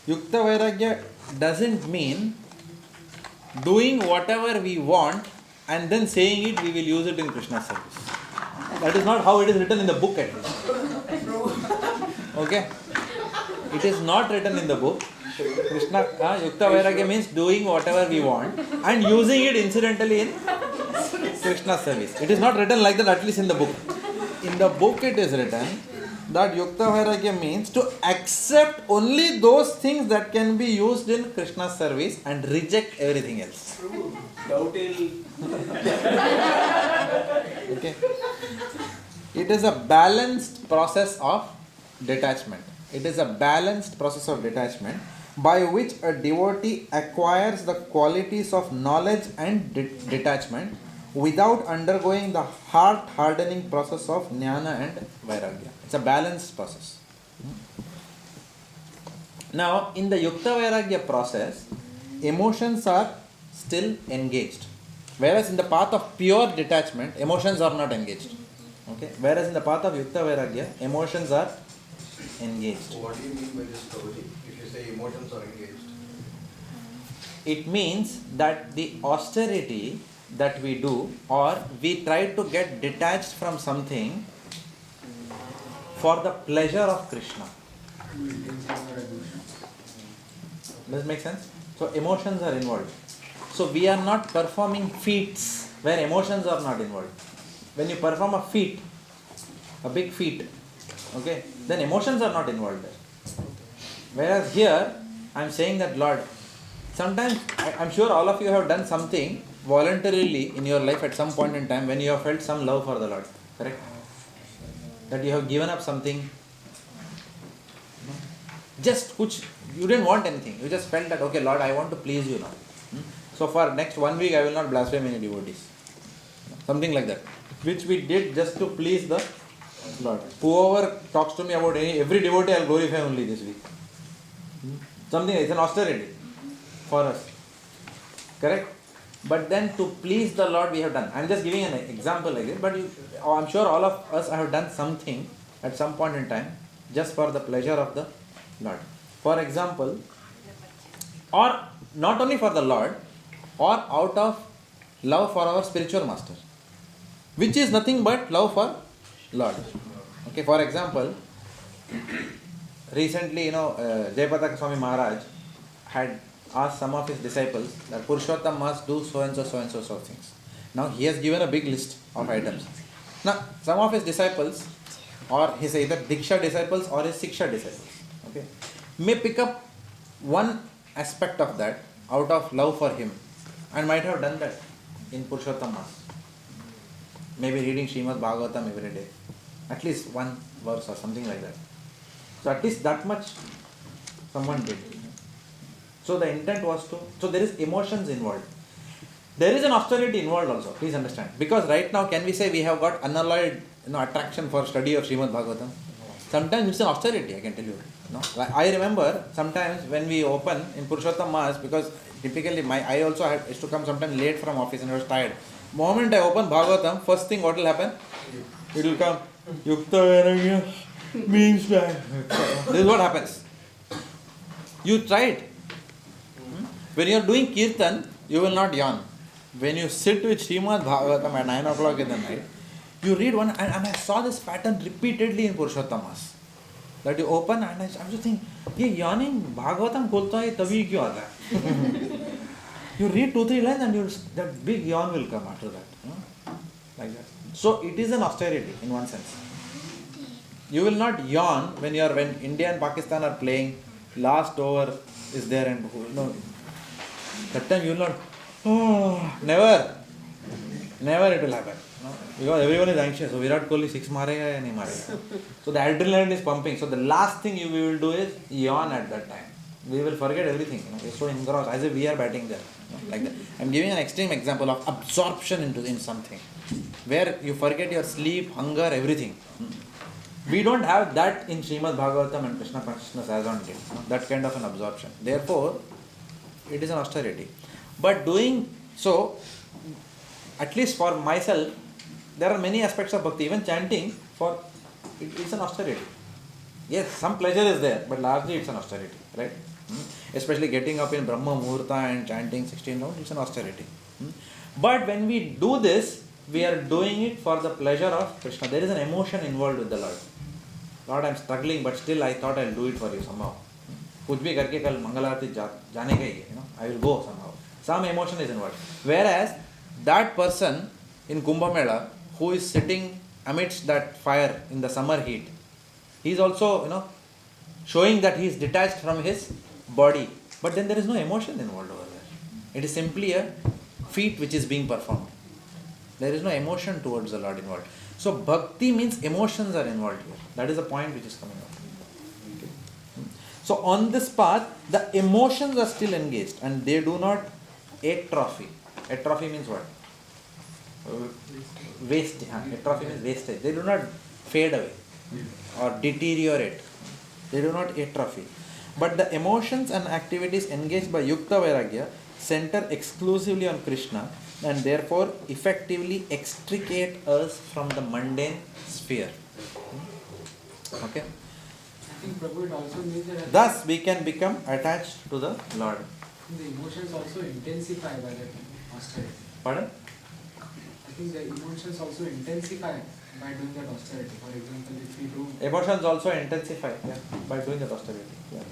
Yukta Vairagya doesn't mean doing whatever we want and then saying it we will use it in Krishna's service. That is not how it is written in the book at least. Okay? It is not written in the book. Krishna Yukta Vairagya means doing whatever we want and using it incidentally in Krishna's service. It is not written like that, at least in the book. In the book it is written that Yukta Vairagya means to accept only those things that can be used in Krishna's service and reject everything else. Okay. It is a balanced process of detachment. It is a balanced process of detachment by which a devotee acquires the qualities of knowledge and detachment without undergoing the heart-hardening process of jnana and vairagya. It's a balanced process. Now, in the Yukta Vairagya process, emotions are still engaged. Whereas in the path of pure detachment, emotions are not engaged. Okay? Whereas in the path of Yukta Vairagya, emotions are engaged. What do you mean by this, Prabhuji? If you say emotions are engaged? It means that the austerity that we do, or we try to get detached from something for the pleasure of Krishna. Does it make sense? So emotions are involved. So we are not performing feats where emotions are not involved. When you perform a feat, a big feat, okay, then emotions are not involved there. Whereas here, I am saying that Lord, sometimes I am sure all of you have done something voluntarily in your life at some point in time when you have felt some love for the Lord. Correct? That you have given up something. Just which you didn't want anything. You just felt that, okay, Lord, I want to please you now. So for next 1 week, I will not blaspheme any devotees. Something like that. Which we did just to please the Lord. Whoever talks to me about every devotee, I will glorify only this week. Something, it's an austerity for us. Correct? But then to please the Lord we have done. I am just giving an example like this, but I am sure all of us have done something at some point in time just for the pleasure of the Lord. For example, or not only for the Lord, or out of love for our spiritual master, which is nothing but love for Lord. Okay, for example, recently, Jayapataka Swami Maharaj had asked some of his disciples that Purushottam must do so and so things. Now he has given a big list of items. Now some of his disciples, or his either Diksha disciples or his Siksha disciples, okay, may pick up one aspect of that out of love for him and might have done that in Purushottam Mass. Maybe reading Srimad Bhagavatam every day. At least one verse or something like that. So at least that much someone did. So the intent was to, so there is emotions involved. There is an austerity involved also, please understand. Because right now, can we say we have got unalloyed attraction for study of Srimad Bhagavatam? Sometimes it's an austerity, I can tell you. I remember sometimes when we open in Purushottam Mass, because typically I also used to come sometime late from office and I was tired. Moment I open Bhagavatam, first thing what will happen? It will come, Yukta Vairagya means that. This is what happens. You try it. When you are doing Kirtan, you will not yawn. When you sit with Srimad Bhagavatam at 9 o'clock in the night, you read one, and I saw this pattern repeatedly in Purushottam Mass. That you open and I'm just thinking, ये yawning Bhagavatam खोलता है तभी क्यों आता है? You read 2-3 lines and that big yawn will come after that. Like that. So it is an austerity in one sense. You will not yawn when India and Pakistan are playing, last over is there and that time you will not, never it will happen. Because everyone is anxious. So Virat Kohli 6 marega ya nahi marega. So the adrenaline is pumping. So the last thing we will do is yawn at that time. We will forget everything. We're so engrossed as if we are batting there. Like that. I'm giving an extreme example of absorption in something. Where you forget your sleep, hunger, everything. We don't have that in Srimad Bhagavatam and Krishna Consciousness as on date. That kind of an absorption. Therefore, it is an austerity. But doing so, at least for myself, there are many aspects of bhakti. Even chanting, it's an austerity. Yes, some pleasure is there, but largely it's an austerity, right? Especially getting up in Brahma Muhurta and chanting 16 rounds, it's an austerity. But when we do this, we are doing it for the pleasure of Krishna. There is an emotion involved with the Lord. Lord, I'm struggling, but still I thought I'll do it for you somehow. कुछ भी करके कल मंगल आरती जाने का ही है, I will go somehow. Some emotion is involved. Whereas that person in Kumbh Mela who is sitting amidst that fire in the summer heat, he is also, showing that he is detached from his body. But then there is no emotion involved over there. It is simply a feat which is being performed. There is no emotion towards the Lord involved. So bhakti means emotions are involved here. That is the point which is coming up. Okay. So on this path, the emotions are still engaged and they do not atrophy. Atrophy means what? Waste. Atrophy means wastage. They do not fade away or deteriorate. They do not atrophy. But the emotions and activities engaged by Yukta Vairagya center exclusively on Krishna and therefore effectively extricate us from the mundane sphere. Okay? I think Prabhu, it also means that Thus we can become attached to the Lord. the emotions also intensify by that austerity. Pardon? I think the emotions also intensify by doing that austerity. For example, if we do Emotions also intensify by doing the austerity. Yeah.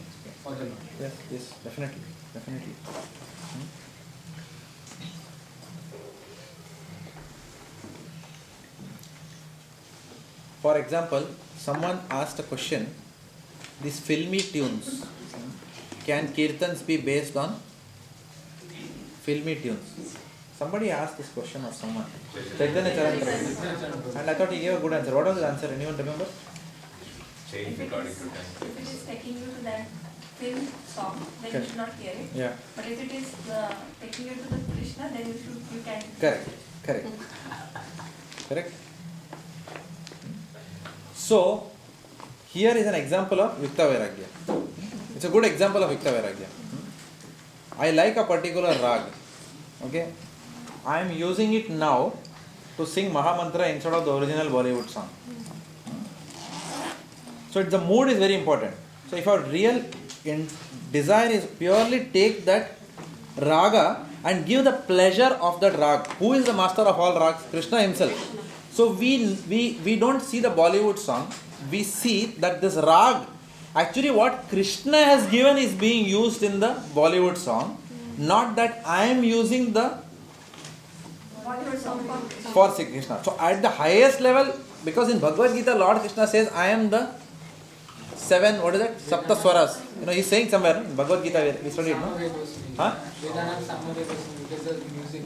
for the Lord. Yes, definitely. For example, someone asked a question, these filmy tunes, can kirtans be based on filmy tunes? Somebody asked this question of someone. Chaitanya Charan Prabhu. And I thought he gave a good answer. What was his answer? Anyone remember? If it is taking you to that film song, then you should not hear it. Yeah. But if it is taking you to the Krishna, then you can. Correct. So, here is an example of Yukta Vairagya. It's a good example of Yukta Vairagya. I like a particular rag. Okay. I am using it now to sing Mahamantra instead of the original Bollywood song. So the mood is very important. So if our real desire is purely take that raga and give the pleasure of that rag. Who is the master of all rags? Krishna himself. So we don't see the Bollywood song. We see that this rag, actually what Krishna has given is being used in the Bollywood song. Not that I am using the Bollywood song for Sri Krishna. So at the highest level, because in Bhagavad Gita, Lord Krishna says, I am the seven, Sapta Swaras. He's saying somewhere in Bhagavad Gita, we studied, no?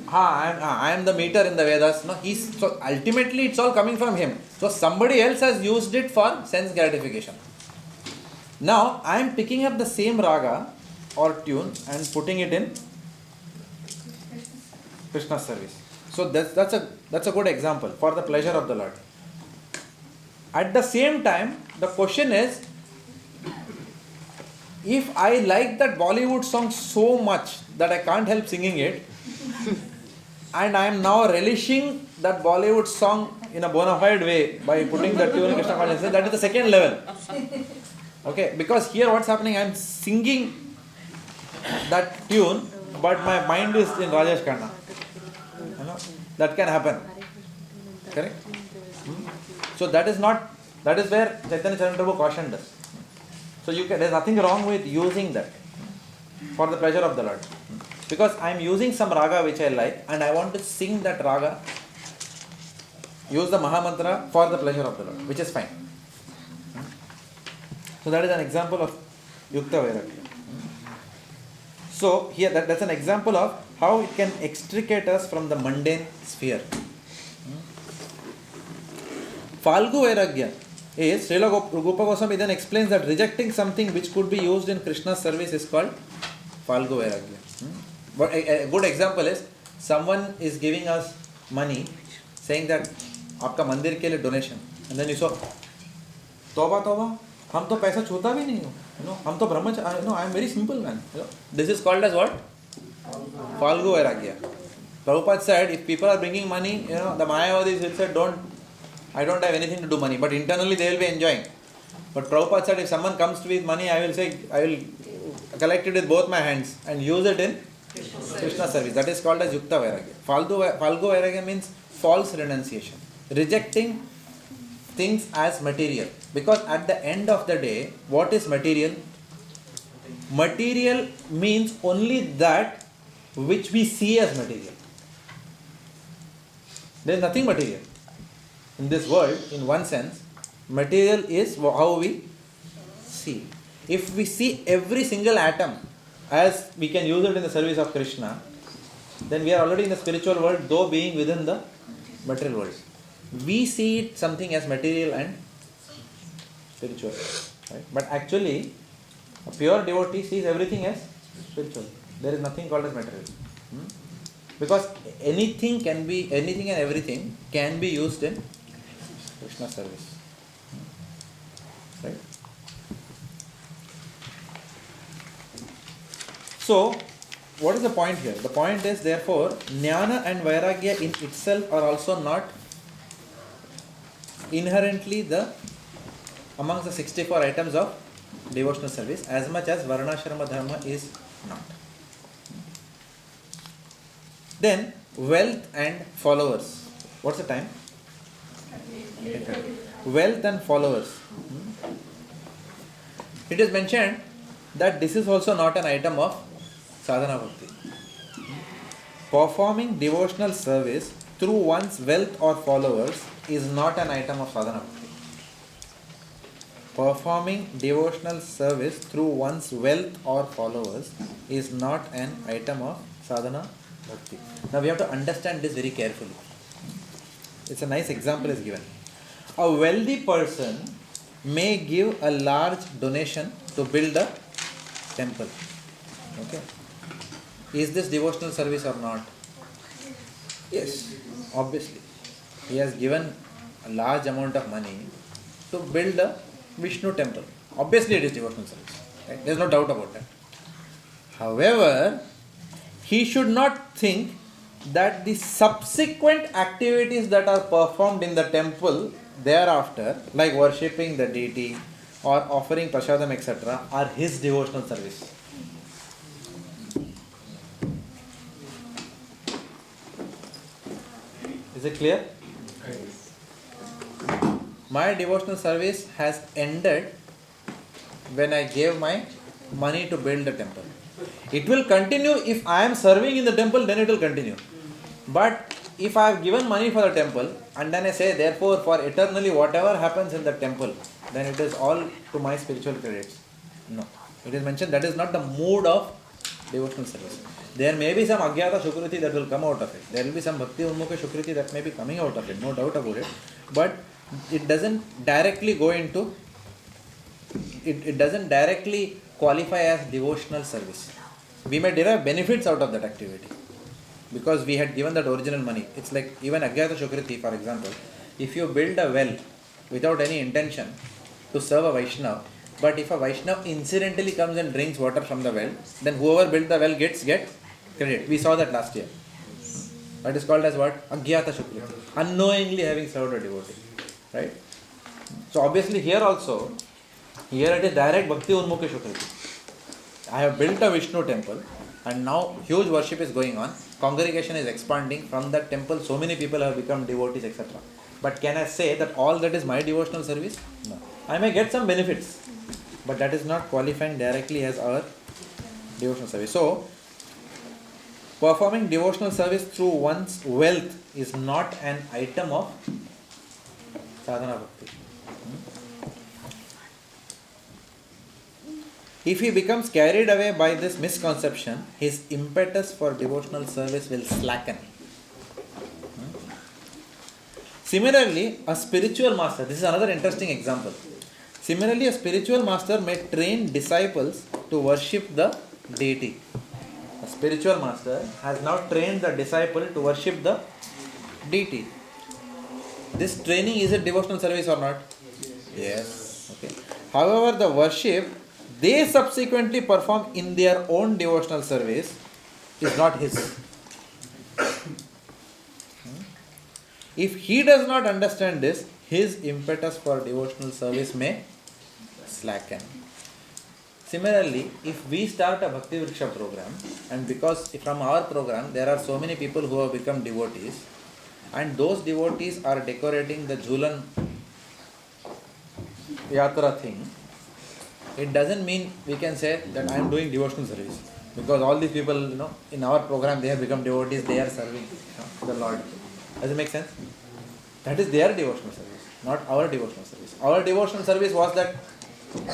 I am the meter in the Vedas. No? So ultimately it's all coming from him. So somebody else has used it for sense gratification. Now I am picking up the same raga or tune and putting it in Krishna's service. So that's a good example for the pleasure of the Lord. At the same time, the question is, if I like that Bollywood song so much that I can't help singing it, and I am now relishing that Bollywood song in a bona fide way by putting the tune in Krishna Consciousness, that is the second level. Okay, because here what's happening, I am singing that tune, but my mind is in Rajesh Khanna. That can happen. Correct? So that is where Chaitanya Charan Prabhu cautioned us. So there's nothing wrong with using that for the pleasure of the Lord. Because I am using some raga which I like and I want to sing that raga, use the Mahamantra for the pleasure of the Lord, which is fine. So that is an example of Yukta Vairagya. So here that's an example of how it can extricate us from the mundane sphere. Falgu Vairagya is, Srila Rupa Goswami then explains that rejecting something which could be used in Krishna's service is called Falgu Vairagya. But a good example is, someone is giving us money saying that आपका मंदिर के लिए donation, and then you saw तौबा हम तो पैसा छूता भी नहीं हो, हम तो ब्रह्मचारी, I am very simple man. This is called as what? Falgu Vairagya. Prabhupada said, if people are bringing money, the Mayavadis will say, I don't have anything to do money, but internally they will be enjoying. But Prabhupada said, if someone comes to me with money, I will collect it with both my hands and use it in Krishna service. That is called as Yukta Vairagya. Falgu Vairagya means false renunciation. Rejecting things as material. Because at the end of the day, what is material? Material means only that which we see as material. There is nothing material. In this world, in one sense, material is how we see. If we see every single atom as we can use it in the service of Krishna, then we are already in the spiritual world, though being within the material world. We see it something as material and spiritual. Right? But actually, a pure devotee sees everything as spiritual. There is nothing called as material. Because anything and everything can be used in Krishna service. Right? So, what is the point here? The point is, therefore, Jnana and Vairagya in itself are also not inherently amongst the 64 items of devotional service, as much as Varnashrama Dharma is not. Then, wealth and followers. What's the time? Wealth and followers. It is mentioned that this is also not an item of sadhana bhakti. Performing devotional service through one's wealth or followers is not an item of sadhana bhakti. Performing devotional service through one's wealth or followers is not an item of sadhana bhakti. Now we have to understand this very carefully. It's a nice example is given. A wealthy person may give a large donation to build a temple. Okay. Is this devotional service or not? Yes, obviously. He has given a large amount of money to build a Vishnu temple. Obviously it is devotional service. Right? There is no doubt about that. However, he should not think that the subsequent activities that are performed in the temple thereafter, like worshipping the deity or offering prasadam, etc., are his devotional service. Is it clear? My devotional service has ended when I gave my money to build the temple. It will continue if I am serving in the temple, then it will continue. But if I have given money for the temple and then I say, therefore, for eternally whatever happens in the temple, then it is all to my spiritual credits. No. It is mentioned that is not the mood of devotional service. There may be some Agyata Shukriti that will come out of it. There will be some Bhakti Unmukha Shukriti that may be coming out of it, no doubt about it. But it doesn't directly go into, it doesn't directly qualify as devotional service. We may derive benefits out of that activity because we had given that original money. It's like even Agyata Shukriti, for example, if you build a well without any intention to serve a Vaishnava, but if a Vaishnava incidentally comes and drinks water from the well, then whoever built the well gets credit. We saw that last year. That is called as what? Agyata Shukriti. Unknowingly having served a devotee. Right? So obviously here also, here it is direct Bhakti Unmukha Shukriti. I have built a Vishnu temple and now huge worship is going on. Congregation is expanding. From that temple so many people have become devotees, etc. But can I say that all that is my devotional service? No. I may get some benefits, but that is not qualifying directly as our devotional service. So, performing devotional service through one's wealth is not an item of sadhana bhakti. If he becomes carried away by this misconception, his impetus for devotional service will slacken. Similarly, a spiritual master, this is another interesting example. Similarly, a spiritual master may train disciples to worship the deity. A spiritual master has now trained the disciple to worship the deity. This training is a devotional service or not? Yes. Okay. However, the worship they subsequently perform in their own devotional service is not his. If he does not understand this, his impetus for devotional service may slacken. Similarly, if we start a Bhakti Vriksha program, and because from our program there are so many people who have become devotees, and those devotees are decorating the Jhulan yatra thing, it doesn't mean we can say that I am doing devotional service. Because all these people, in our program, they have become devotees, they are serving the Lord. Does it make sense? That is their devotional service, not our devotional service. Our devotional service was that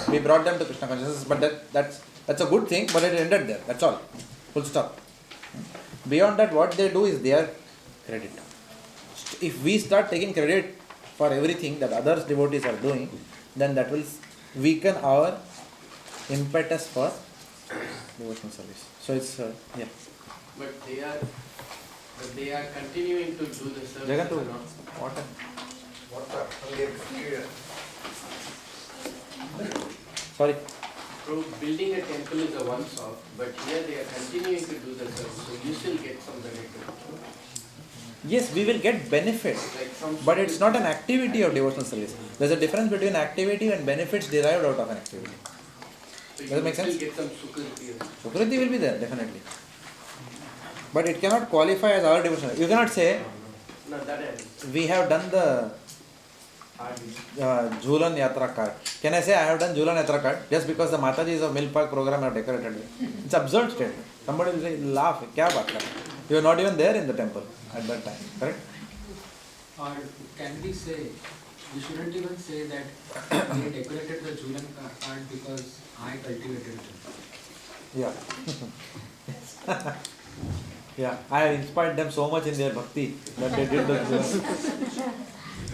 we brought them to Krishna Consciousness, but that's a good thing, but it ended there. That's all. Full stop. Beyond that, what they do is their credit. If we start taking credit for everything that others devotees are doing, then that will weaken our impetus for devotional service. So it's yeah. But they are continuing to do the service. Jagantu, you know. water. Sorry. So building a temple is a once-off, but here they are continuing to do the service, so you still get some benefit. Yes, we will get benefit, Like some but it's not an activity of devotional service. There's a difference between activity and benefits derived out of an activity. So Does it make sense? You still get some sukriti. Sukriti will be there, definitely. But it cannot qualify as our devotional. You cannot say, No, that ends. we have done the Jhulan Yatra card. Can I say I have done Jhulan Yatra card just because the Matajis of Mill Park program have decorated it? It's absurd statement. Somebody will say, laugh, kya baat kar? You are not even there in the temple at that time, correct? Or can we say, we shouldn't even say that we decorated the Julan card because I cultivated it. Yeah. Yeah, I have inspired them so much in their bhakti that they did the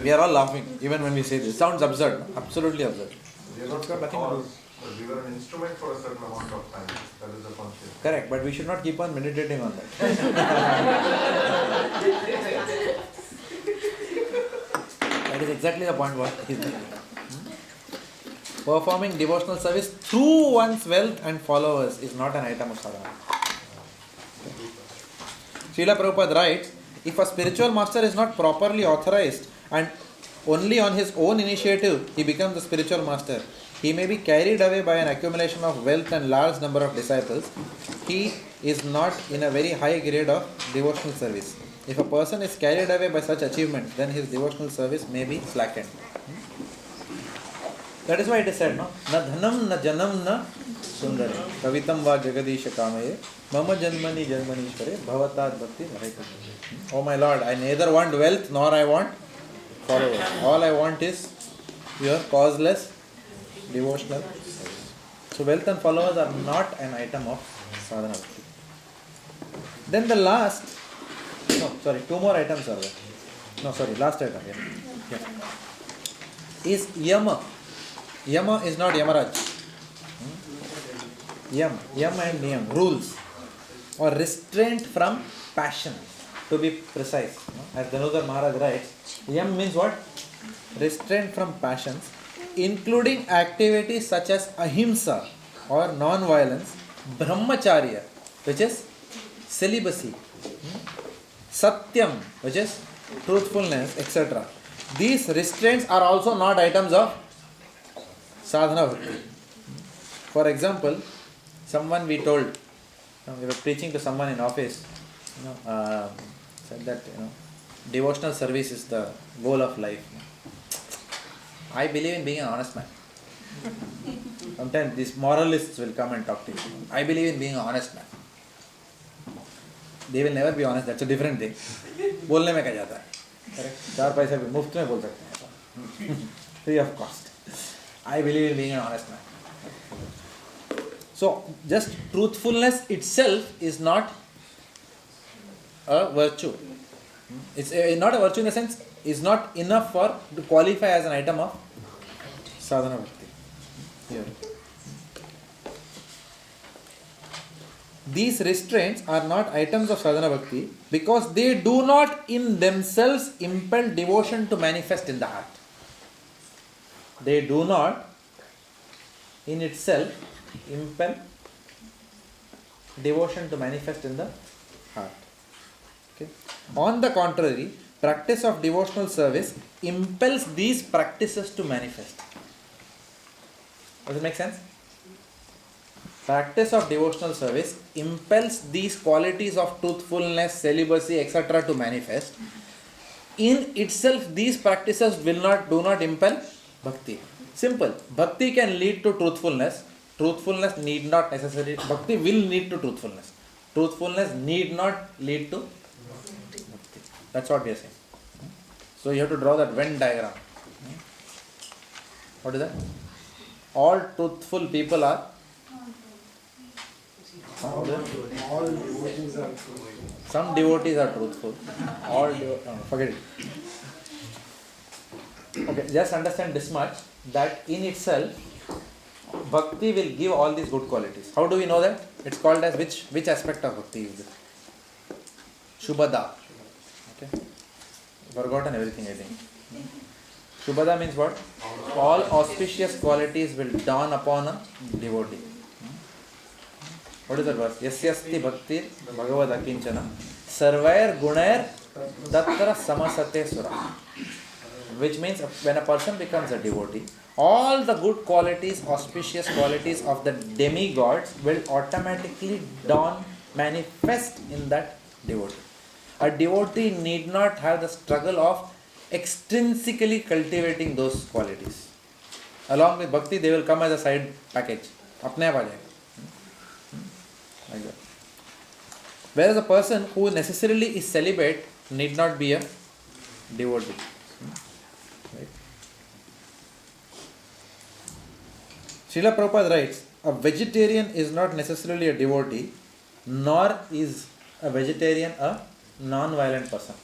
We are all laughing even when we say this. It sounds absurd, absolutely absurd. We are not It's got nothing to do. cause, but we were an instrument for a certain amount of time. That is the concept. Correct, but we should not keep on meditating on that. That is exactly the point what he is making. Performing devotional service through one's wealth and followers is not an item of sadhana. Srila Prabhupada writes, if a spiritual master is not properly authorized and only on his own initiative he becomes the spiritual master, he may be carried away by an accumulation of wealth and large number of disciples. He is not in a very high grade of devotional service. If a person is carried away by such achievements, then his devotional service may be slackened. That is why it is said, no? Na dhanam, na janam, na sundari. Kavitam va jagadisha kamaye. Mama janmani janmanishware. Bhavatat bhakti narayaka. Oh my Lord, I neither want wealth nor I want followers. All I want is your causeless devotional service. So wealth and followers are not an item of sadhana bhakti. Then the last, two more items are there. Last item. Yeah. Is yama. Yama is not Yamaraj. Yam and niyam, rules or restraint from passion, to be precise. As Dhanodhar Maharaj writes, yam means what? Restraint from passions, including activities such as ahimsa or non-violence, brahmacharya, which is celibacy, satyam, which is truthfulness, etc. These restraints are also not items of sadhana bhakti. For example, someone we told, we were preaching to someone in office, said that devotional service is the goal of life. I believe in being an honest man. Sometimes these moralists will come and talk to you. I believe in being an honest man. They will never be honest, that's a different thing. बोलने में क्या जाता है? Correct? 4 पैसे भी मुफ्त में बोल सकते हैं. Free of cost. I believe in being an honest man. So, just truthfulness itself is not a virtue. It's not a virtue in the sense, is not enough to qualify as an item of sadhana bhakti. Here. These restraints are not items of sadhana bhakti because they do not in themselves impel devotion to manifest in the heart. They do not in itself impel devotion to manifest in the heart. Okay. On the contrary, practice of devotional service impels these practices to manifest. Does it make sense? Practice of devotional service impels these qualities of truthfulness, celibacy, etc. to manifest. In itself, these practices do not impel bhakti. Simple. Bhakti can lead to truthfulness. Truthfulness need not necessarily, Bhakti will lead to truthfulness. Truthfulness need not lead to Bhakti. That's what we are saying. So you have to draw that Venn diagram. What is that? All truthful people are? All devotees are truthful. Some devotees are truthful. Forget it. Okay, just understand this much, that in itself, Bhakti will give all these good qualities. How do we know that? It's called as which aspect of Bhakti is it? Shubhada. Okay. Forgotten everything, I think. Shubhada means what? All auspicious qualities will dawn upon a devotee. What is that verse? Yasyasti bhaktir Bhagavad akinchana sarvair gunair tatra samasate sura. Which means when a person becomes a devotee, all the good qualities, auspicious qualities of the demigods will automatically dawn, manifest in that devotee. A devotee need not have the struggle of extrinsically cultivating those qualities. Along with bhakti, they will come as a side package. Apne aap aa jayega. Like that. Whereas a person who necessarily is celibate need not be a devotee. Right? Srila Prabhupada writes, a vegetarian is not necessarily a devotee, nor is a vegetarian a non-violent person.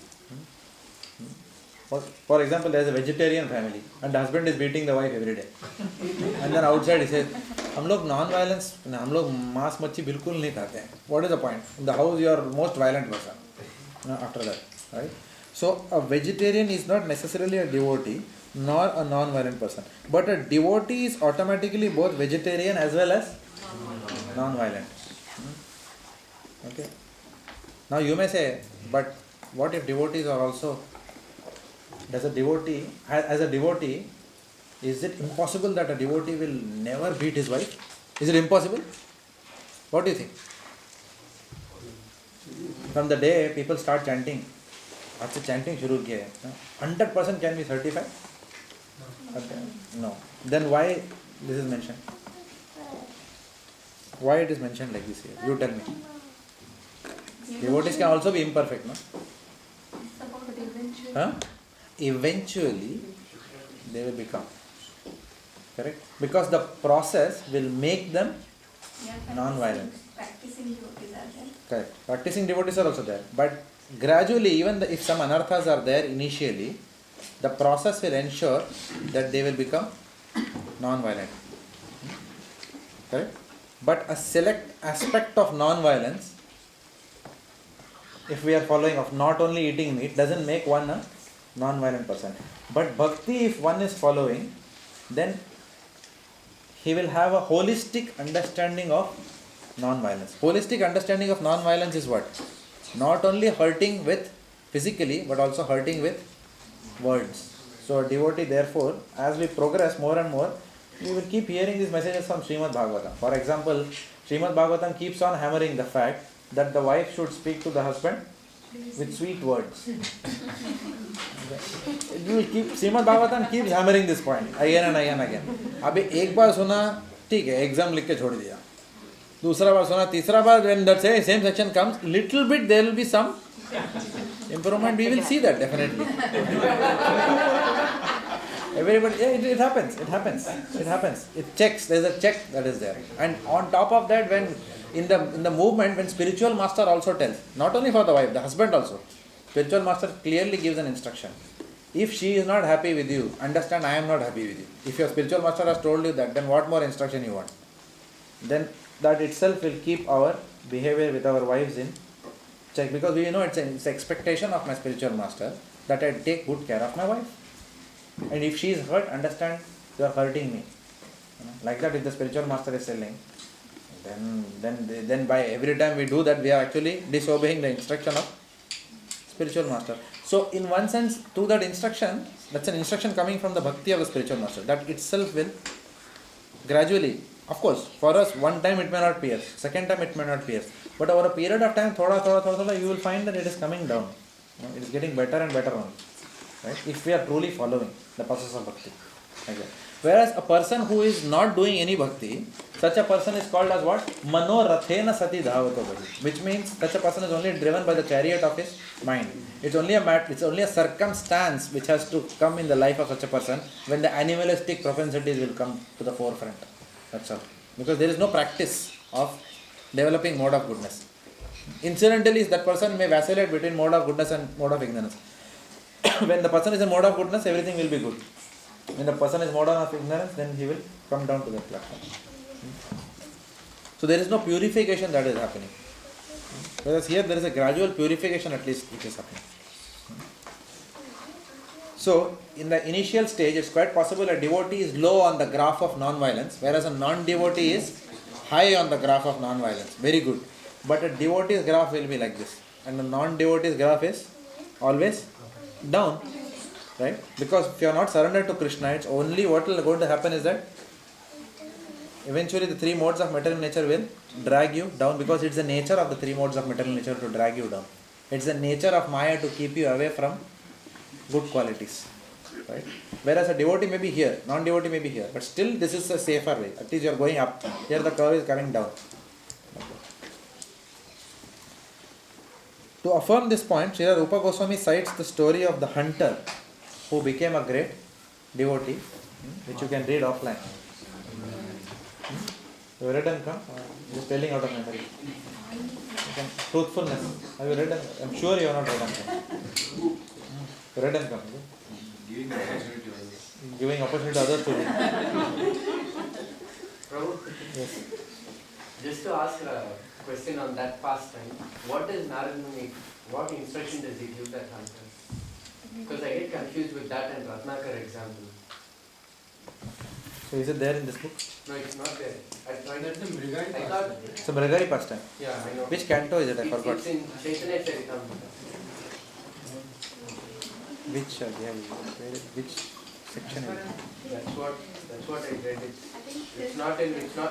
For example, there is a vegetarian family and the husband is beating the wife every day. And then outside he says, हम लोग non-violence, हम लोग मांस मच्छी बिल्कुल नहीं खाते हैं. What is the point? In the house you are most violent person. After that, right? So a vegetarian is not necessarily a devotee nor a non-violent person. But a devotee is automatically both vegetarian as well as non-violent. Okay. Now you may say, but what if devotees are also? As a devotee, is it impossible that a devotee will never beat his wife? Is it impossible? What do you think? From the day people start chanting, after chanting shuru kiya hai, 100% can be certified? No. Then why this is mentioned? Why it is mentioned like this here? You tell me. Devotees can also be imperfect, no? Huh? Eventually they will become. Correct? Because the process will make them non-violent. Practicing devotees are there. Correct. Practicing devotees are also there. But gradually, even if some anarthas are there initially, the process will ensure that they will become non-violent. Correct? But a select aspect of non-violence, if we are following of not only eating meat, doesn't make one a non-violent person. But bhakti, if one is following, then he will have a holistic understanding of non-violence. Holistic understanding of non-violence is what? Not only hurting with physically, but also hurting with words. So a devotee, therefore, as we progress more and more, we will keep hearing these messages from Srimad Bhagavatam. For example, Srimad Bhagavatam keeps on hammering the fact that the wife should speak to the husband with sweet words. Srimad Bhagavatam keeps hammering this point again and again and again. अबे एक बार सुना ठीक है exam लिख के छोड़ दिया दूसरा बार सुना तीसरा बार when that same section comes little bit there will be some improvement. We will see that definitely. Everybody, it happens. It checks. There's a check that is there. And on top of that, when in the movement, when spiritual master also tells, not only for the wife, the husband also, spiritual master clearly gives an instruction. If she is not happy with you, understand I am not happy with you. If your spiritual master has told you that, then what more instruction you want? Then that itself will keep our behavior with our wives in check, because we know it's an expectation of my spiritual master that I take good care of my wife. And if she is hurt, understand you are hurting me. Like that, if the spiritual master is telling, then by every time we do that, we are actually disobeying the instruction of spiritual master. So in one sense, through that instruction, that's an instruction coming from the bhakti of the spiritual master. That itself will gradually, of course, for us, one time it may not pierce, second time it may not pierce. But over a period of time, thoda, you will find that it is coming down. It is getting better and better only. Right? If we are truly following the process of bhakti. Like that. Whereas a person who is not doing any bhakti, such a person is called as what? Mano rathena sati dhavato bhaji. Which means such a person is only driven by the chariot of his mind. It's only a circumstance which has to come in the life of such a person when the animalistic propensities will come to the forefront. That's all. Because there is no practice of developing mode of goodness. Incidentally, that person may vacillate between mode of goodness and mode of ignorance. When the person is in mode of goodness, everything will be good. When the person is mode of ignorance, then he will come down to that platform. So there is no purification that is happening. Whereas here there is a gradual purification at least which is happening. So in the initial stage, it's quite possible a devotee is low on the graph of non-violence, whereas a non-devotee is high on the graph of non-violence. Very good. But a devotee's graph will be like this. And a non-devotee's graph is always down. Right? Because if you are not surrendered to Krishna, it's only what will going to happen is that eventually the three modes of material nature will drag you down, because it's the nature of the three modes of material nature to drag you down. It's the nature of Maya to keep you away from good qualities. Right? Whereas a devotee may be here, non-devotee may be here, but still this is a safer way. At least you are going up. Here the curve is coming down. To affirm this point, Srila Rupa Goswami cites the story of the hunter who became a great devotee, which you can read offline. You have read and come? Just telling out of memory. Truthfulness. Have you read and I'm sure you have not read and come. You read and come. Giving opportunity to others to read. Prabhu, Yes. just to ask a question on that pastime, what does Narada Muni, what instruction does he give that hunter? Because I get confused with that and Ratnakar example. So is it there in this book? No, it's not there. I tried That's it. the Brigade I thought, It's a Brigari pastime. yeah, I know. Which canto is it? I forgot. It's in Chaitanya Charitamrita. Which which section is it? That's what I read. It's not,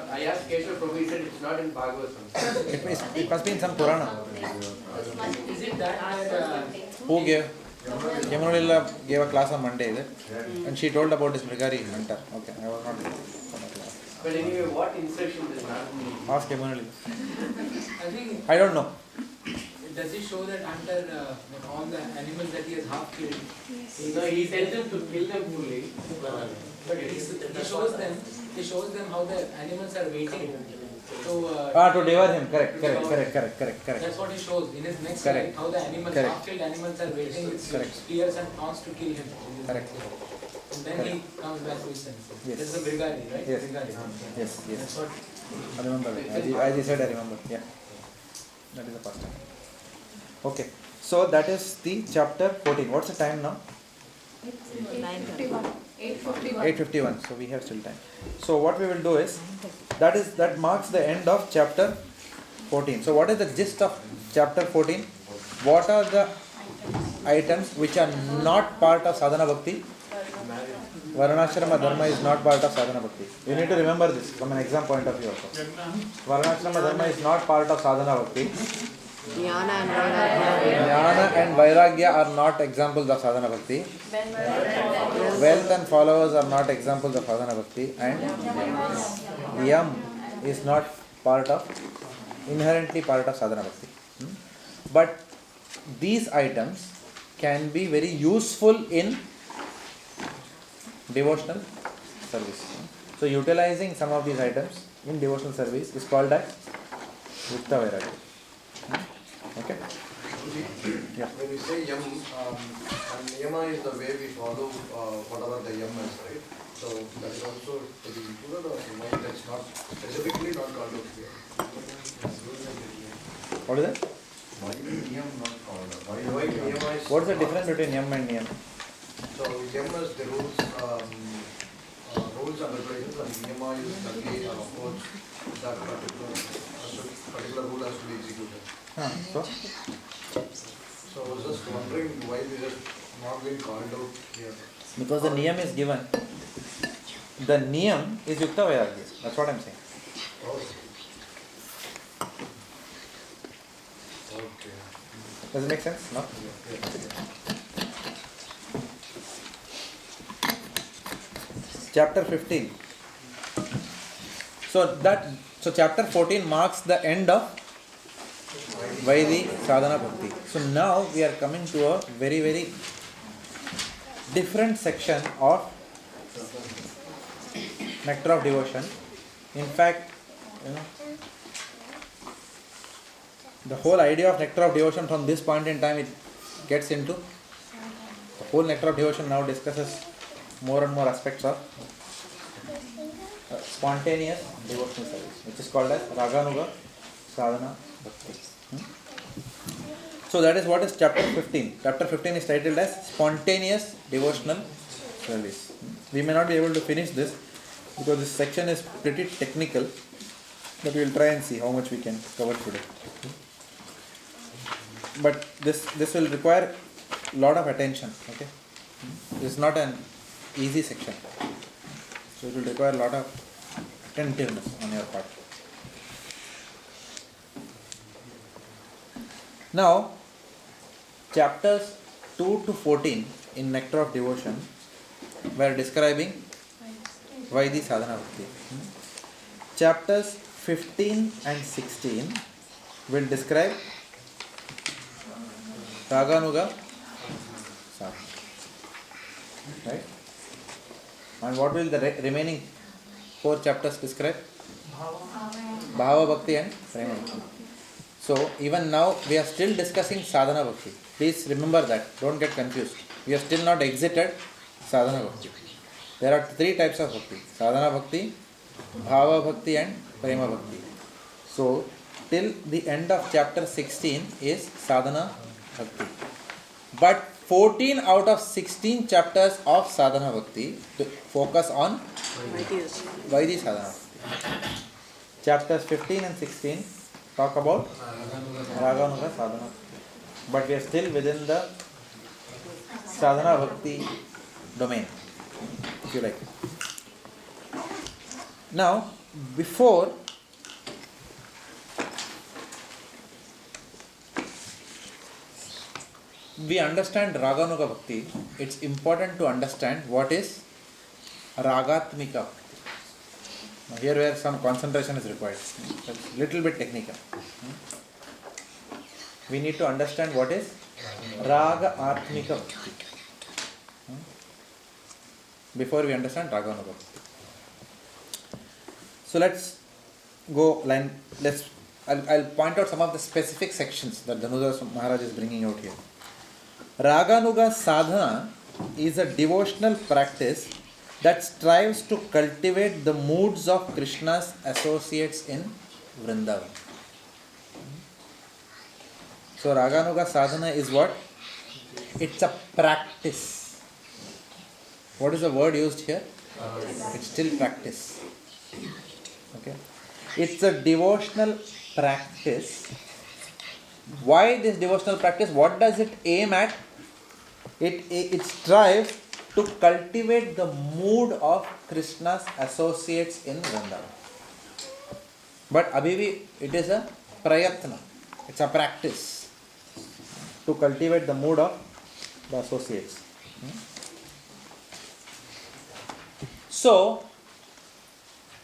I asked Keshav Prabhu, he said it's not in Bhagavatam. It must be in some Purana. Is it that where Who gave? Yamunalila gave a class on Monday, is it? And she told about this Brigari hunter. Okay, I was not there for that class. But anyway, what instruction does Narada Muni give? Ask Yamunalila. I think I don't know. does he show that under all the animals that he has half killed? No, he tells them to kill them fully. But he shows them how the animals are waiting. So To devour him. Correct. that's what he shows in his next Correct. slide. How the animals, Correct. half-killed animals are waiting with Correct. spears and taunts to kill him. Correct. And then he comes back to his senses. Yes. This is the Brigadi, right? Yes. Brigadi. Yes. That's what. I remember that. As you said, I remember. Yeah. That is the first time. Okay. So that is the chapter 14. What's the time now? 8:51. 8:51. So we have still time. So what we will do is, that marks the end of chapter 14. So what is the gist of chapter 14? What are the items which are not part of sadhana bhakti? Varnashrama dharma is not part of sadhana bhakti. You need to remember this from an exam point of view also. Varnashrama dharma is not part of sadhana bhakti. Jnana and Vairagya are not examples of sadhana bhakti. Wealth and followers are not examples of sadhana bhakti. And Yam is not inherently part of sadhana bhakti. But these items can be very useful in devotional service. So utilizing some of these items in devotional service is called as Yukta Vairagya. Okay? Yeah. When we say yam, and yama is the way we follow whatever the yam is, right? So that is also to be included, or why that's not specifically not called out here? What is that? Why is yam not called out? Why yama is What is the not- difference between Yam and Niyam? So yam is the rules and regulations, and yama is the way or approach that particular rule has to be executed. So So I was just wondering why this is not being called out here. because the Niyam is given. The Niyam is Yukta Vairagya. That's what I'm saying. Okay. Does it make sense? No? chapter 15. So chapter 14 marks the end of Vaidhi Sadhana Bhakti. So now we are coming to a very, very different section of Nectar of Devotion. In fact, the whole idea of Nectar of Devotion from this point in time, it gets into the whole Nectar of Devotion now discusses more and more aspects of spontaneous devotional service, which is called as Raganuga Sadhana Bhakti. So that is what is chapter 15. Chapter 15 is titled as Spontaneous Devotional Service. We may not be able to finish this because this section is pretty technical, but we will try and see how much we can cover today. But this will require a lot of attention. Okay, this is not an easy section, so it will require a lot of attentiveness on your part. Now, chapters 2 to 14 in Nectar of Devotion were describing Vaidhi Sadhana Bhakti. Chapters 15 and 16 will describe Raganuga Sadhana. Right? And what will the remaining 4 chapters describe? Bhava Bhakti and Prema Bhakti. So even now we are still discussing Sadhana Bhakti. Please remember that. Don't get confused. We have still not exited Sadhana Bhakti. There are 3 types of Bhakti. Sadhana Bhakti, Bhava Bhakti and Prema Bhakti. So till the end of chapter 16 is Sadhana Bhakti. But 14 out of 16 chapters of Sadhana Bhakti to focus on Vaidhi Sadhana Bhakti. Chapters 15 and 16 talk about Raganuga Sadhana. But we are still within the Sadhana Bhakti domain, if you like. Now, before we understand Raganuga Bhakti, it's important to understand what is Ragatmika Bhakti. Now here where some concentration is required. It's a little bit technical. We need to understand what is Raga Atmika Bhakti before we understand Raganuga Bhakti. So let's go line. I'll point out some of the specific sections that Dhanudhar Maharaj is bringing out here. Raganuga Sadhana is a devotional practice that strives to cultivate the moods of Krishna's associates in Vrindavan. So Raganuga Sadhana is what? It's a practice. What is the word used here? It's still practice. Okay. It's a devotional practice. Why this devotional practice? What does it aim at? It strives to cultivate the mood of Krishna's associates in Vrindavan. But abhivi, it is a prayatna. It's a practice to cultivate the mood of the associates. So,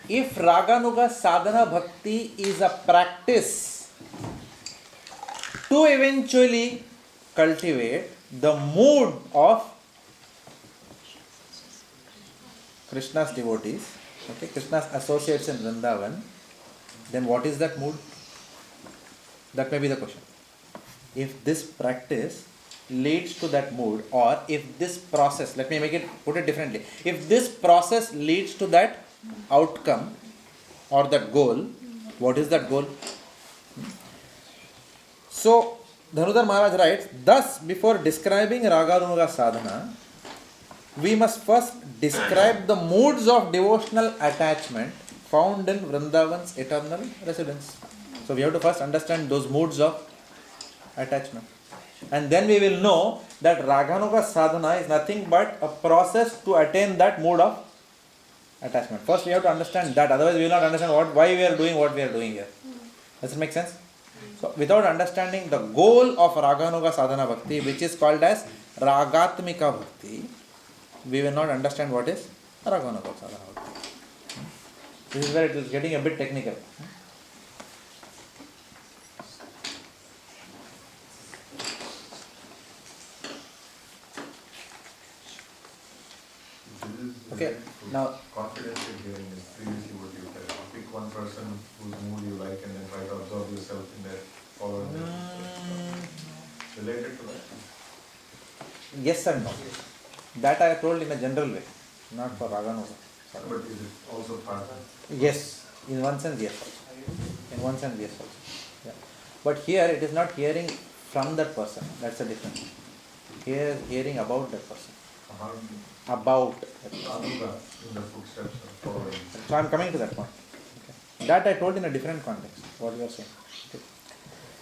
if Raganuga Sadhana Bhakti is a practice to eventually cultivate the mood of Krishna's devotees, okay, Krishna's associates in Vrindavan, then what is that mood? That may be the question. If this practice leads to that mood, or if this process, let me put it differently, if this process leads to that outcome or that goal, what is that goal? So, Dhanudhar Maharaj writes, thus before describing Raganuga Sadhana, we must first describe the moods of devotional attachment found in Vrindavan's eternal residence. So we have to first understand those moods of attachment. And then we will know that Raganuga Sadhana is nothing but a process to attain that mood of attachment. First we have to understand that, otherwise we will not understand why we are doing what we are doing here. Does it make sense? So without understanding the goal of Raganuga Sadhana Bhakti, which is called as Ragatmika Bhakti, we will not understand what is Raganuga Sadhana Bhakti. This is where it is getting a bit technical. Okay, now Confidential hearing is previously what you said. Pick one person whose mood you like and then try to absorb yourself in their following them. Related to that? yes and no. That I have told in a general way, not for Raganuga. But is it also part of Yes, in one sense, yes also. In one sense, yes also. Yeah. But here it is not hearing from that person. That's the difference. Here is hearing about that person. About that person. Anuga in the footsteps of following? So I am coming to that point. Okay. That I told in a different context, what you are saying.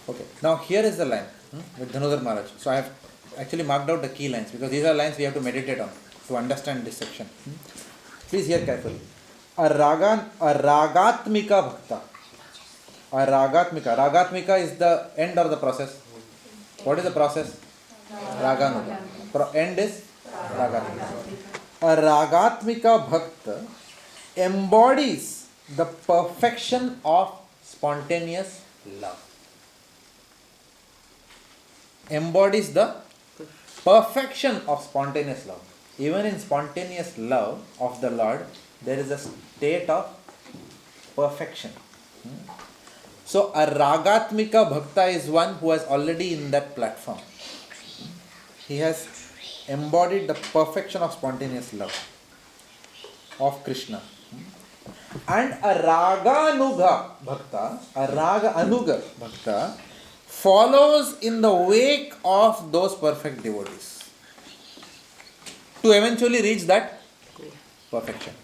Okay. Now here is the line with Dhanudhar Maharaj. So I have actually marked out the key lines because these are lines we have to meditate on to understand this section. Please hear carefully. A ragatmika bhakta. A ragatmika is the end of the process. What is the process? Raganuga. End is ragatmika. A ragatmika bhakta embodies the perfection of spontaneous love. Embodies the perfection of spontaneous love. Even in spontaneous love of the Lord, there is a state of perfection. So a ragatmika bhakta is one who is already in that platform. He has embodied the perfection of spontaneous love of Krishna. And a raganuga bhakta follows in the wake of those perfect devotees to eventually reach that perfection.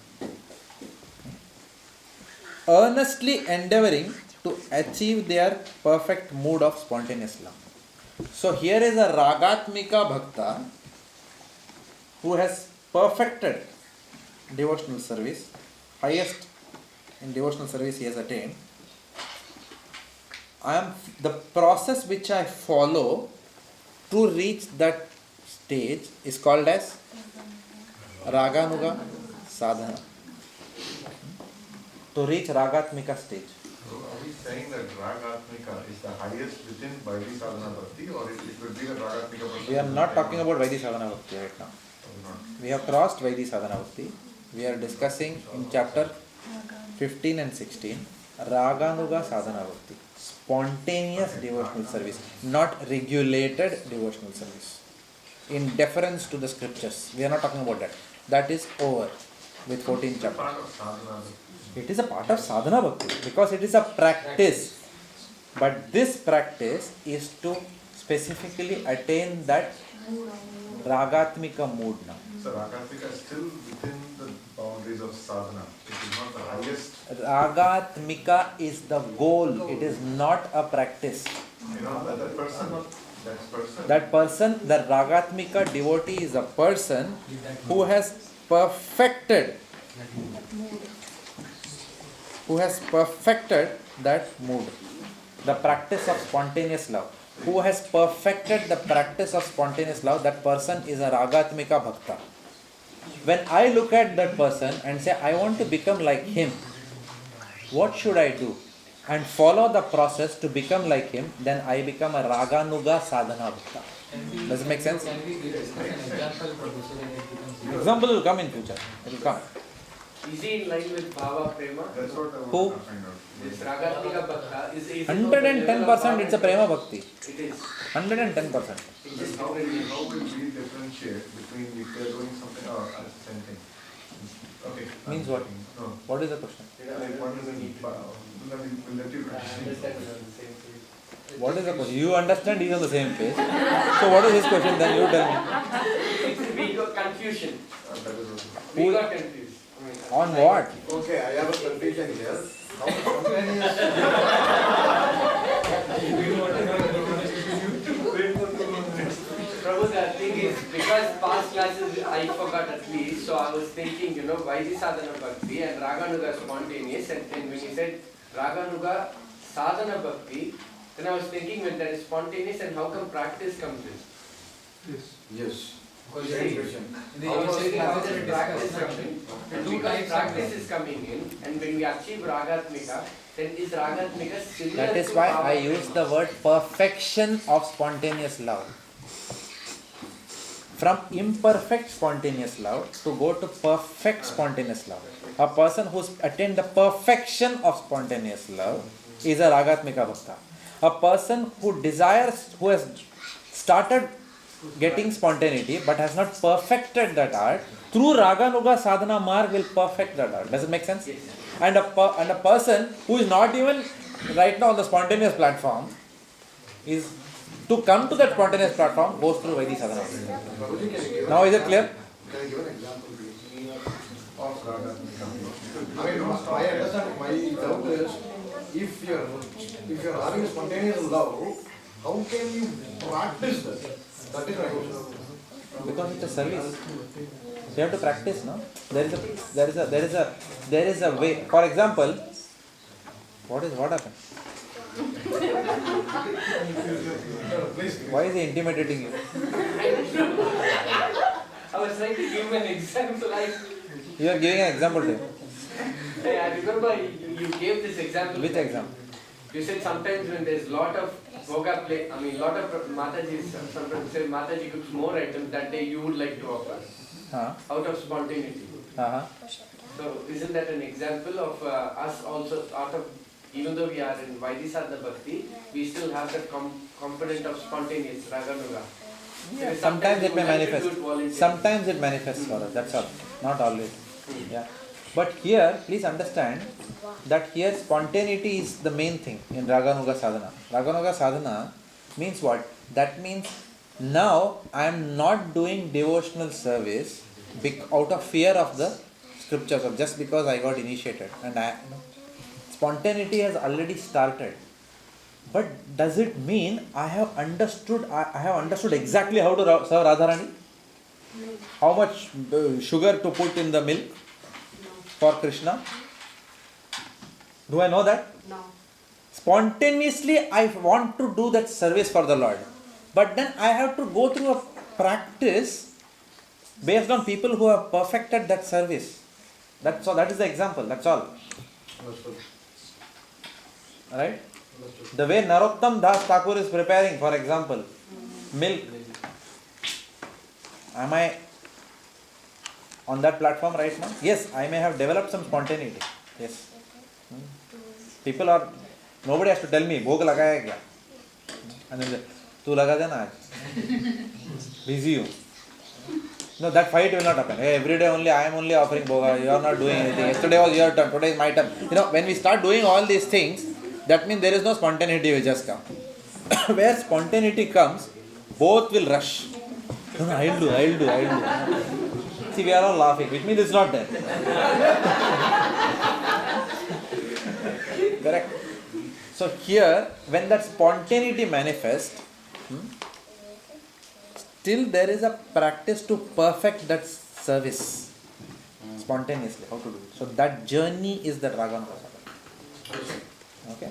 Earnestly endeavoring to achieve their perfect mood of spontaneous love. So here is a ragatmika bhakta who has perfected devotional service, highest in devotional service he has attained. The process which I follow to reach that stage is called as Raganuga Sadhana. To reach Ragatmika stage. So are we saying that Ragatmika is the highest within Vaidhi Sadhana Bhakti, or it will be the Ragatmika person? We are not talking about Vaidhi Sadhana Bhakti right now. We have crossed Vaidhi Sadhana Bhakti. We are discussing in chapter 15 and 16 Raganuga Sadhana Bhakti. Spontaneous devotional service, not regulated devotional service. In deference to the scriptures. We are not talking about that. That is over with 14 chapters. It is a part of sadhana bhakti because it is a practice. But this practice is to specifically attain that ragatmika mood now. So Ragatmika is still within the boundaries of sadhana. It is not the highest. Ragatmika is the goal. It is not a practice. You know, that person, the ragatmika devotee is a person who has perfected that mood, the practice of spontaneous love. Who has perfected the practice of spontaneous love, that person is a ragatmika bhakta. When I look at that person and say, I want to become like him, what should I do? And follow the process to become like him, then I become a Raganuga Sadhana Bhakta. Does it make sense? Can we discuss an example for this so that it becomes easier? Example will come in future. It will come. Is he in line with Bhava Prema? That's what I Who? want to find out. This Ragatmika Bhakta is 110% it's a Prema Bhakti. It is. 110%. How will we differentiate between if they are doing something or the same thing? Okay. Means what? No. What is the question? Like one is a need. We'll let you continue. What is the question? You understand he's on the same page. So what is his question then? You tell me. We got confusion. That is also. We got confused. On what? Okay, I have a confusion here. How spontaneous? Prabhu, the thing is, because past classes I forgot at least, so I was thinking, Vaidhi Sadhana Bhakti and Raganuga spontaneous, and then when you said Raganuga Sadhana Bhakti, then I was thinking when that is spontaneous and how come practice comes in? Yes. Because Same in question. the How was initial the classes we practice discussed, section? the two Because types practice of is coming in, and when we achieve Ragatmika, then is Ragatmika similar That is to why Bhava I use the Prema? word perfection of spontaneous love. From imperfect spontaneous love to go to perfect spontaneous love. A person who's attained the perfection of spontaneous love is a Ragatmika Bhakta. A person who desires, who has started getting spontaneity but has not perfected that art, through Raganuga Sadhana Marg will perfect that art. Does it make sense? Yes. And a person who is not even right now on the spontaneous platform is to come to that spontaneous platform goes through Vaidhi Sadhana. Prabhuji, can you give Now an is it clear? Can you give an example, please, of Ragatmika? I mean, my understanding, my doubt is, if you're having spontaneous love, how can you practice that? That is my question. Because it's a service. You have to practice, no? There is a way. For example, what happened? Why is he intimidating you? I was trying to give an example. You are giving an example to him. I remember you gave this example. Which example? You said sometimes when there's lot of Bhoga play, lot of Mataji's, sometimes say Mataji cooks more items that day you would like to offer. Out of spontaneity. So isn't that an example of us also out of, even though we are in Vaidhi Bhakti, we still have that component of spontaneous Raganuga. Yeah, sometimes it may manifest. Sometimes it manifests for us, that's all. Not always. Yeah. But here, please understand that here spontaneity is the main thing in Raganuga Sadhana. Raganuga Sadhana means what? That means now I am not doing devotional service out of fear of the scriptures or just because I got initiated. And spontaneity has already started. But does it mean I have understood exactly how to serve Radharani? How much sugar to put in the milk for Krishna? Do I know that? No. Spontaneously I want to do that service for the Lord. But then I have to go through a practice based on people who have perfected that service. That's all. That is the example. That's all. Understood. Right? The way Narottam Das Thakur is preparing, for example, milk. Am I on that platform right now? Yes, I may have developed some spontaneity. Yes. People are, nobody has to tell me, Bhog lagaya kya? And then, tu laga de na aaj. Busy you. No, that fight will not happen. Hey, every day only I am only offering bhoga, you are not doing anything. Yesterday was your turn, today is my turn. When we start doing all these things, that means there is no spontaneity will just come. Where spontaneity comes, both will rush. No, I'll do. See, we are all laughing, which means it's not there. Correct? So here, when that spontaneity manifests, still there is a practice to perfect that service spontaneously. How to do it? So that journey is the Raganuga Sadhana. Okay?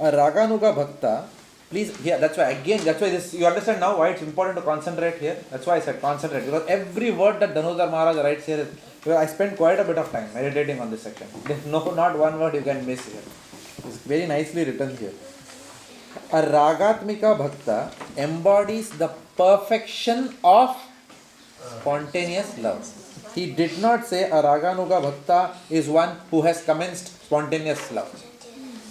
A Raganuga Bhakta, please, here, that's why this, you understand now why it's important to concentrate here. That's why I said concentrate, because every word that Dhanodhar Maharaj writes here I spent quite a bit of time meditating on this section. There's not one word you can miss here. It's very nicely written here. A Ragatmika Bhakta embodies the perfection of spontaneous love. He did not say a Raganuga Bhakta is one who has commenced spontaneous love,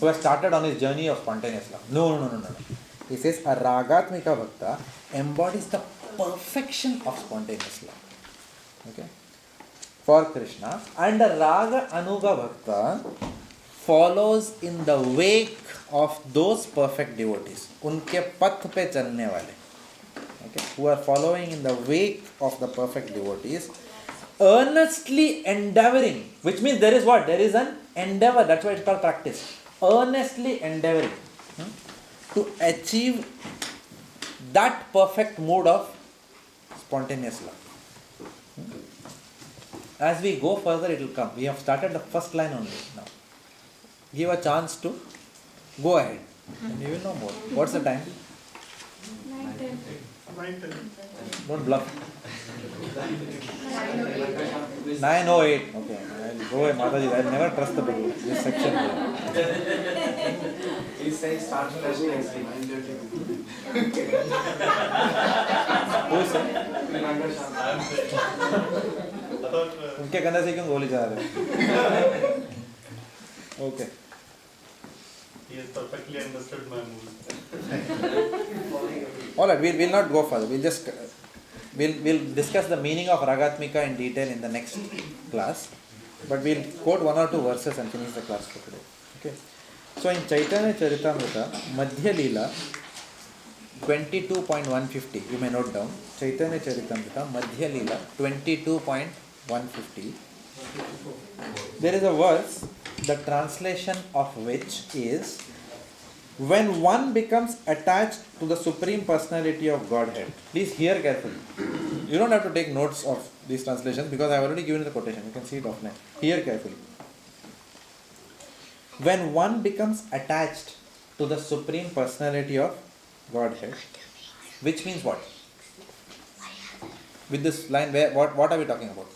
who has started on his journey of spontaneous love. No. He says a Ragatmika Bhakta embodies the perfection of spontaneous love. Okay? For Krishna. And a Raga Anuga Bhakta follows in the wake of those perfect devotees. Unke path pe chalne wale. Okay? Who are following in the wake of the perfect devotees, earnestly endeavoring, which means there is what? There is an endeavor. That's why it's called practice. Earnestly endeavoring to achieve that perfect mood of spontaneous love. As we go further, it will come. We have started the first line only now. Give a chance to go ahead and you will know more. What's the time? 9:10. Don't bluff. 908. Okay. I'll go away, Mataji. I'll never trust the Bhagavad. This section. He's saying start flashing and saying 9:30. Who is saying? उनके कंधे से क्यों गोली जा रहे? Okay. He has perfectly understood my mood. All right, we'll not go further. We'll discuss the meaning of Ragatmika in detail in the next class. But we'll quote one or two verses and finish the class for today. Okay. So in Chaitanya Charitamrita, Madhya Leela 22.150, you may note down. Chaitanya Charitamrita, Madhya Leela 22.150. There is a verse, the translation of which is, when one becomes attached to the Supreme Personality of Godhead. Please hear carefully. You don't have to take notes of these translations because I have already given the quotation. You can see it offline. Hear carefully. When one becomes attached to the Supreme Personality of Godhead, which means what? With this line, what are we talking about?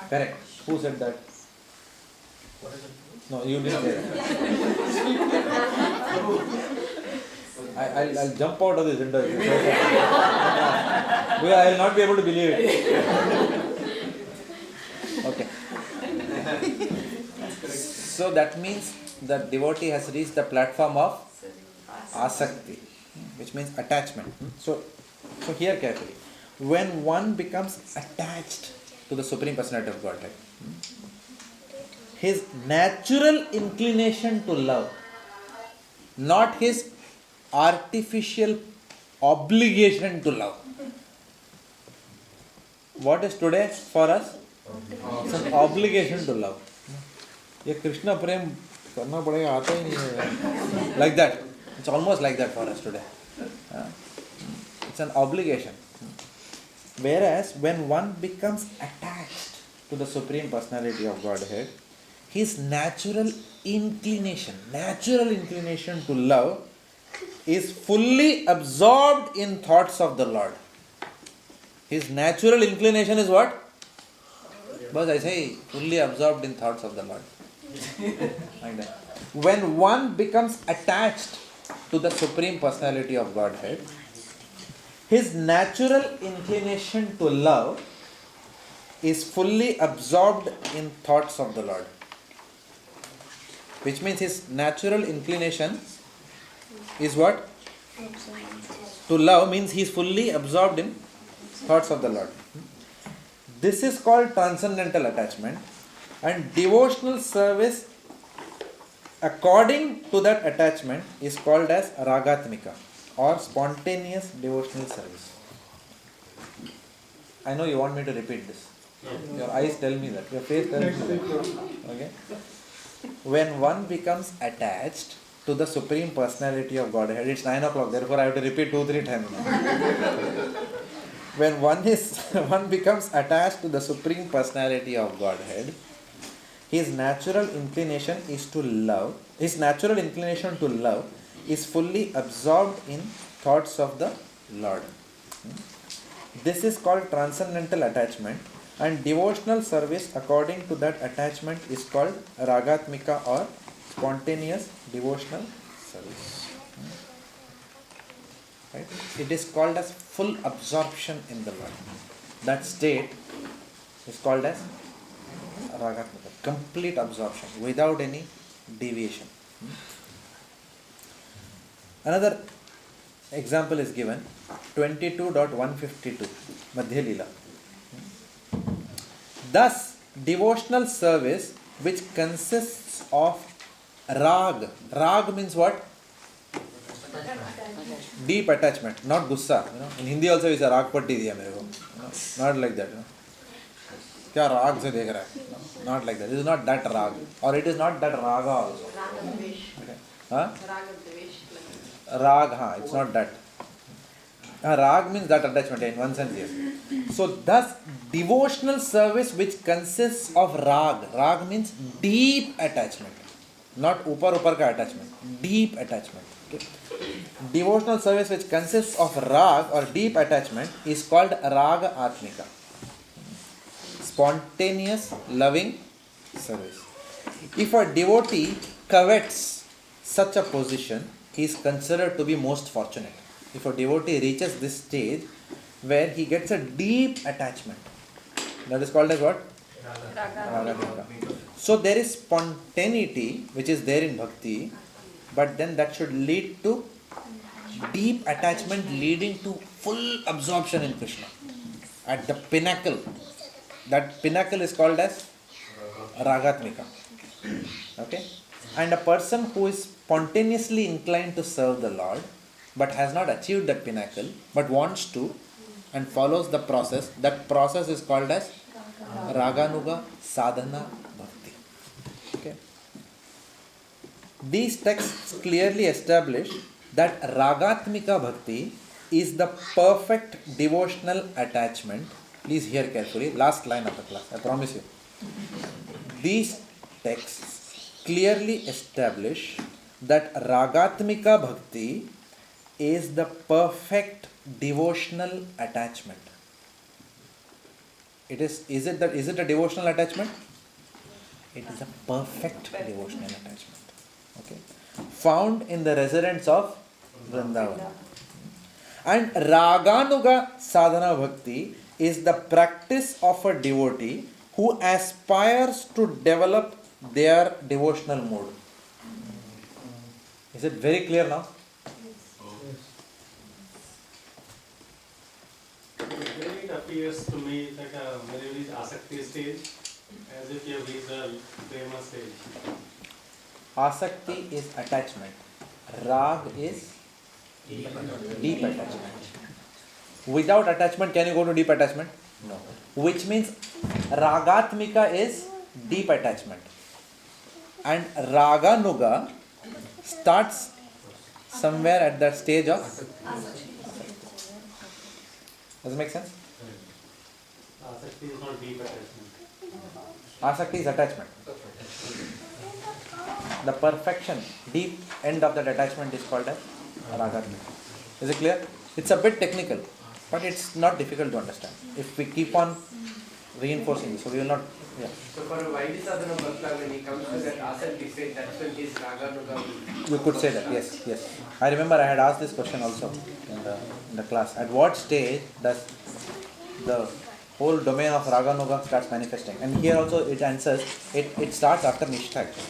Correct. Who said that? No, you didn't say that. I'll jump out of this interview. I will not be able to believe it. Okay. So that means the devotee has reached the platform of asakti, which means attachment. So hear carefully. When one becomes attached to the Supreme Personality of Godhead, his natural inclination to love, not his artificial obligation to love. What is today for us? It's an obligation to love. ये कृष्ण प्रेम करना पड़ेगा आता ही नहीं है. Like that. It's almost like that for us today. It's an obligation. Whereas when one becomes attached to the Supreme Personality of Godhead, his natural inclination to love is fully absorbed in thoughts of the Lord. His natural inclination is what? But I say fully absorbed in thoughts of the Lord. Like that. When one becomes attached to the Supreme Personality of Godhead, his natural inclination to love is fully absorbed in thoughts of the Lord. Which means his natural inclination is what? To love means he is fully absorbed in thoughts of the Lord. This is called transcendental attachment, and devotional service according to that attachment is called as ragatmika or spontaneous devotional service. I know you want me to repeat this. Your eyes tell me that. Your face tells me that. Okay? When one becomes attached to the Supreme Personality of Godhead, it's 9 o'clock, therefore I have to repeat 2-3 times now. When one becomes attached to the Supreme Personality of Godhead, his natural inclination to love is fully absorbed in thoughts of the Lord. This is called transcendental attachment, and devotional service according to that attachment is called ragatmika or spontaneous devotional service. Right? It is called as full absorption in the Lord. That state is called as ragatmika, complete absorption without any deviation. Another example is given, 22.152, Madhya Leela. Thus, devotional service which consists of rag. Rag means what? Deep attachment, not gussa. In Hindi also is a rag patti diya mere ko. Not like that. Kya rag se dekh raha hai? Not like that. It is not that rag, or it is not that raga also. Okay. Huh? Rag, it's not that. Rag means that attachment in one sense, yes. So thus devotional service which consists of rag means deep attachment, not upar ka attachment, deep attachment. Okay. devotional service which consists of rag or deep attachment is called raga atmika. Spontaneous, loving service. If a devotee covets such a position, he is considered to be most fortunate. If a devotee reaches this stage where he gets a deep attachment, that is called as what? Raga. So there is spontaneity which is there in bhakti, but then that should lead to deep attachment leading to full absorption in Krishna. At the pinnacle. That pinnacle is called as Ragatmika. Okay? And a person who is spontaneously inclined to serve the Lord but has not achieved that pinnacle but wants to and follows the process, that process is called as Raganuga Sadhana Bhakti. Okay? These texts clearly establish that Ragatmika Bhakti is the perfect devotional attachment. Please hear carefully, last line of the class, I promise you. These texts clearly establish that Ragatmika Bhakti is the perfect devotional attachment. Is it a devotional attachment? It is a perfect devotional attachment. Okay? Found in the residents of Vrindavan. And Raganuga Sadhana Bhakti is the practice of a devotee who aspires to develop their devotional mood. Is it very clear now? It appears to me like when you reach Asakti stage, as if you have reached the Prema stage. Asakti is attachment. Rag is deep attachment. Without attachment, can you go to deep attachment? No. Which means Ragatmika is deep attachment. And Raganuga starts somewhere at that stage of... Does it make sense? Asakti is not deep attachment. Asakti is attachment. The perfection, deep end of that attachment is called as Ragatmika. Is it clear? It's a bit technical, but it's not difficult to understand. If we keep on reinforcing this, so we will not... Yeah. So for a Vaidhisadhana Bhakta, when he comes to that Asakti state, that's when his Raganuga... You could say that, yes. I remember I had asked this question also in the class. At what stage does the whole domain of Raganuga starts manifesting? And here also it answers, it starts after Nishtha actually.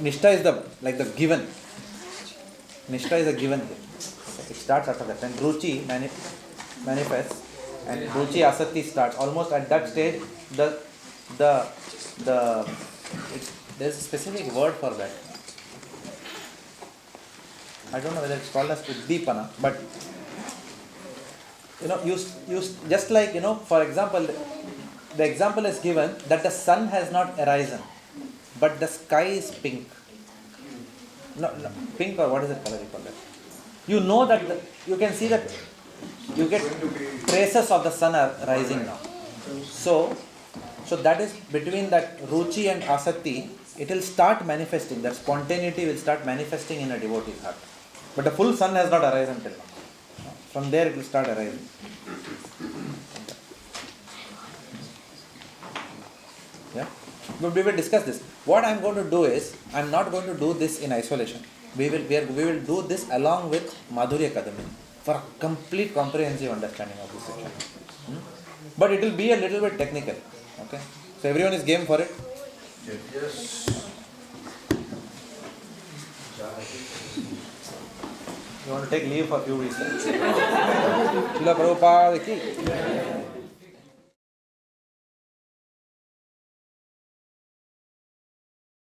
Nishtha is the given. Nishtha is a given thing. Okay. It starts after that. When Ruchi manifests and Ruchi Asakti starts, almost at that stage, there's a specific word for that. I don't know whether it's called as Uddipana, but you just like, for example, the example is given that the sun has not arisen, but the sky is pink. No, pink, or what is it color you call that? You know that you can see that you get traces of the sun are rising now. So that is between that Ruchi and Asakti, it will start manifesting, that spontaneity will start manifesting in a devotee's heart. But the full sun has not arisen until now. From there it will start arising. Yeah? But we will discuss this. What I am going to do is, I am not going to do this in isolation. We will do this along with Madhurya Kadami for a complete comprehensive understanding of this section. But it will be a little bit technical. Okay? So everyone is game for it? Yes. You want to take leave for a few weeks? Srila Prabhupada ki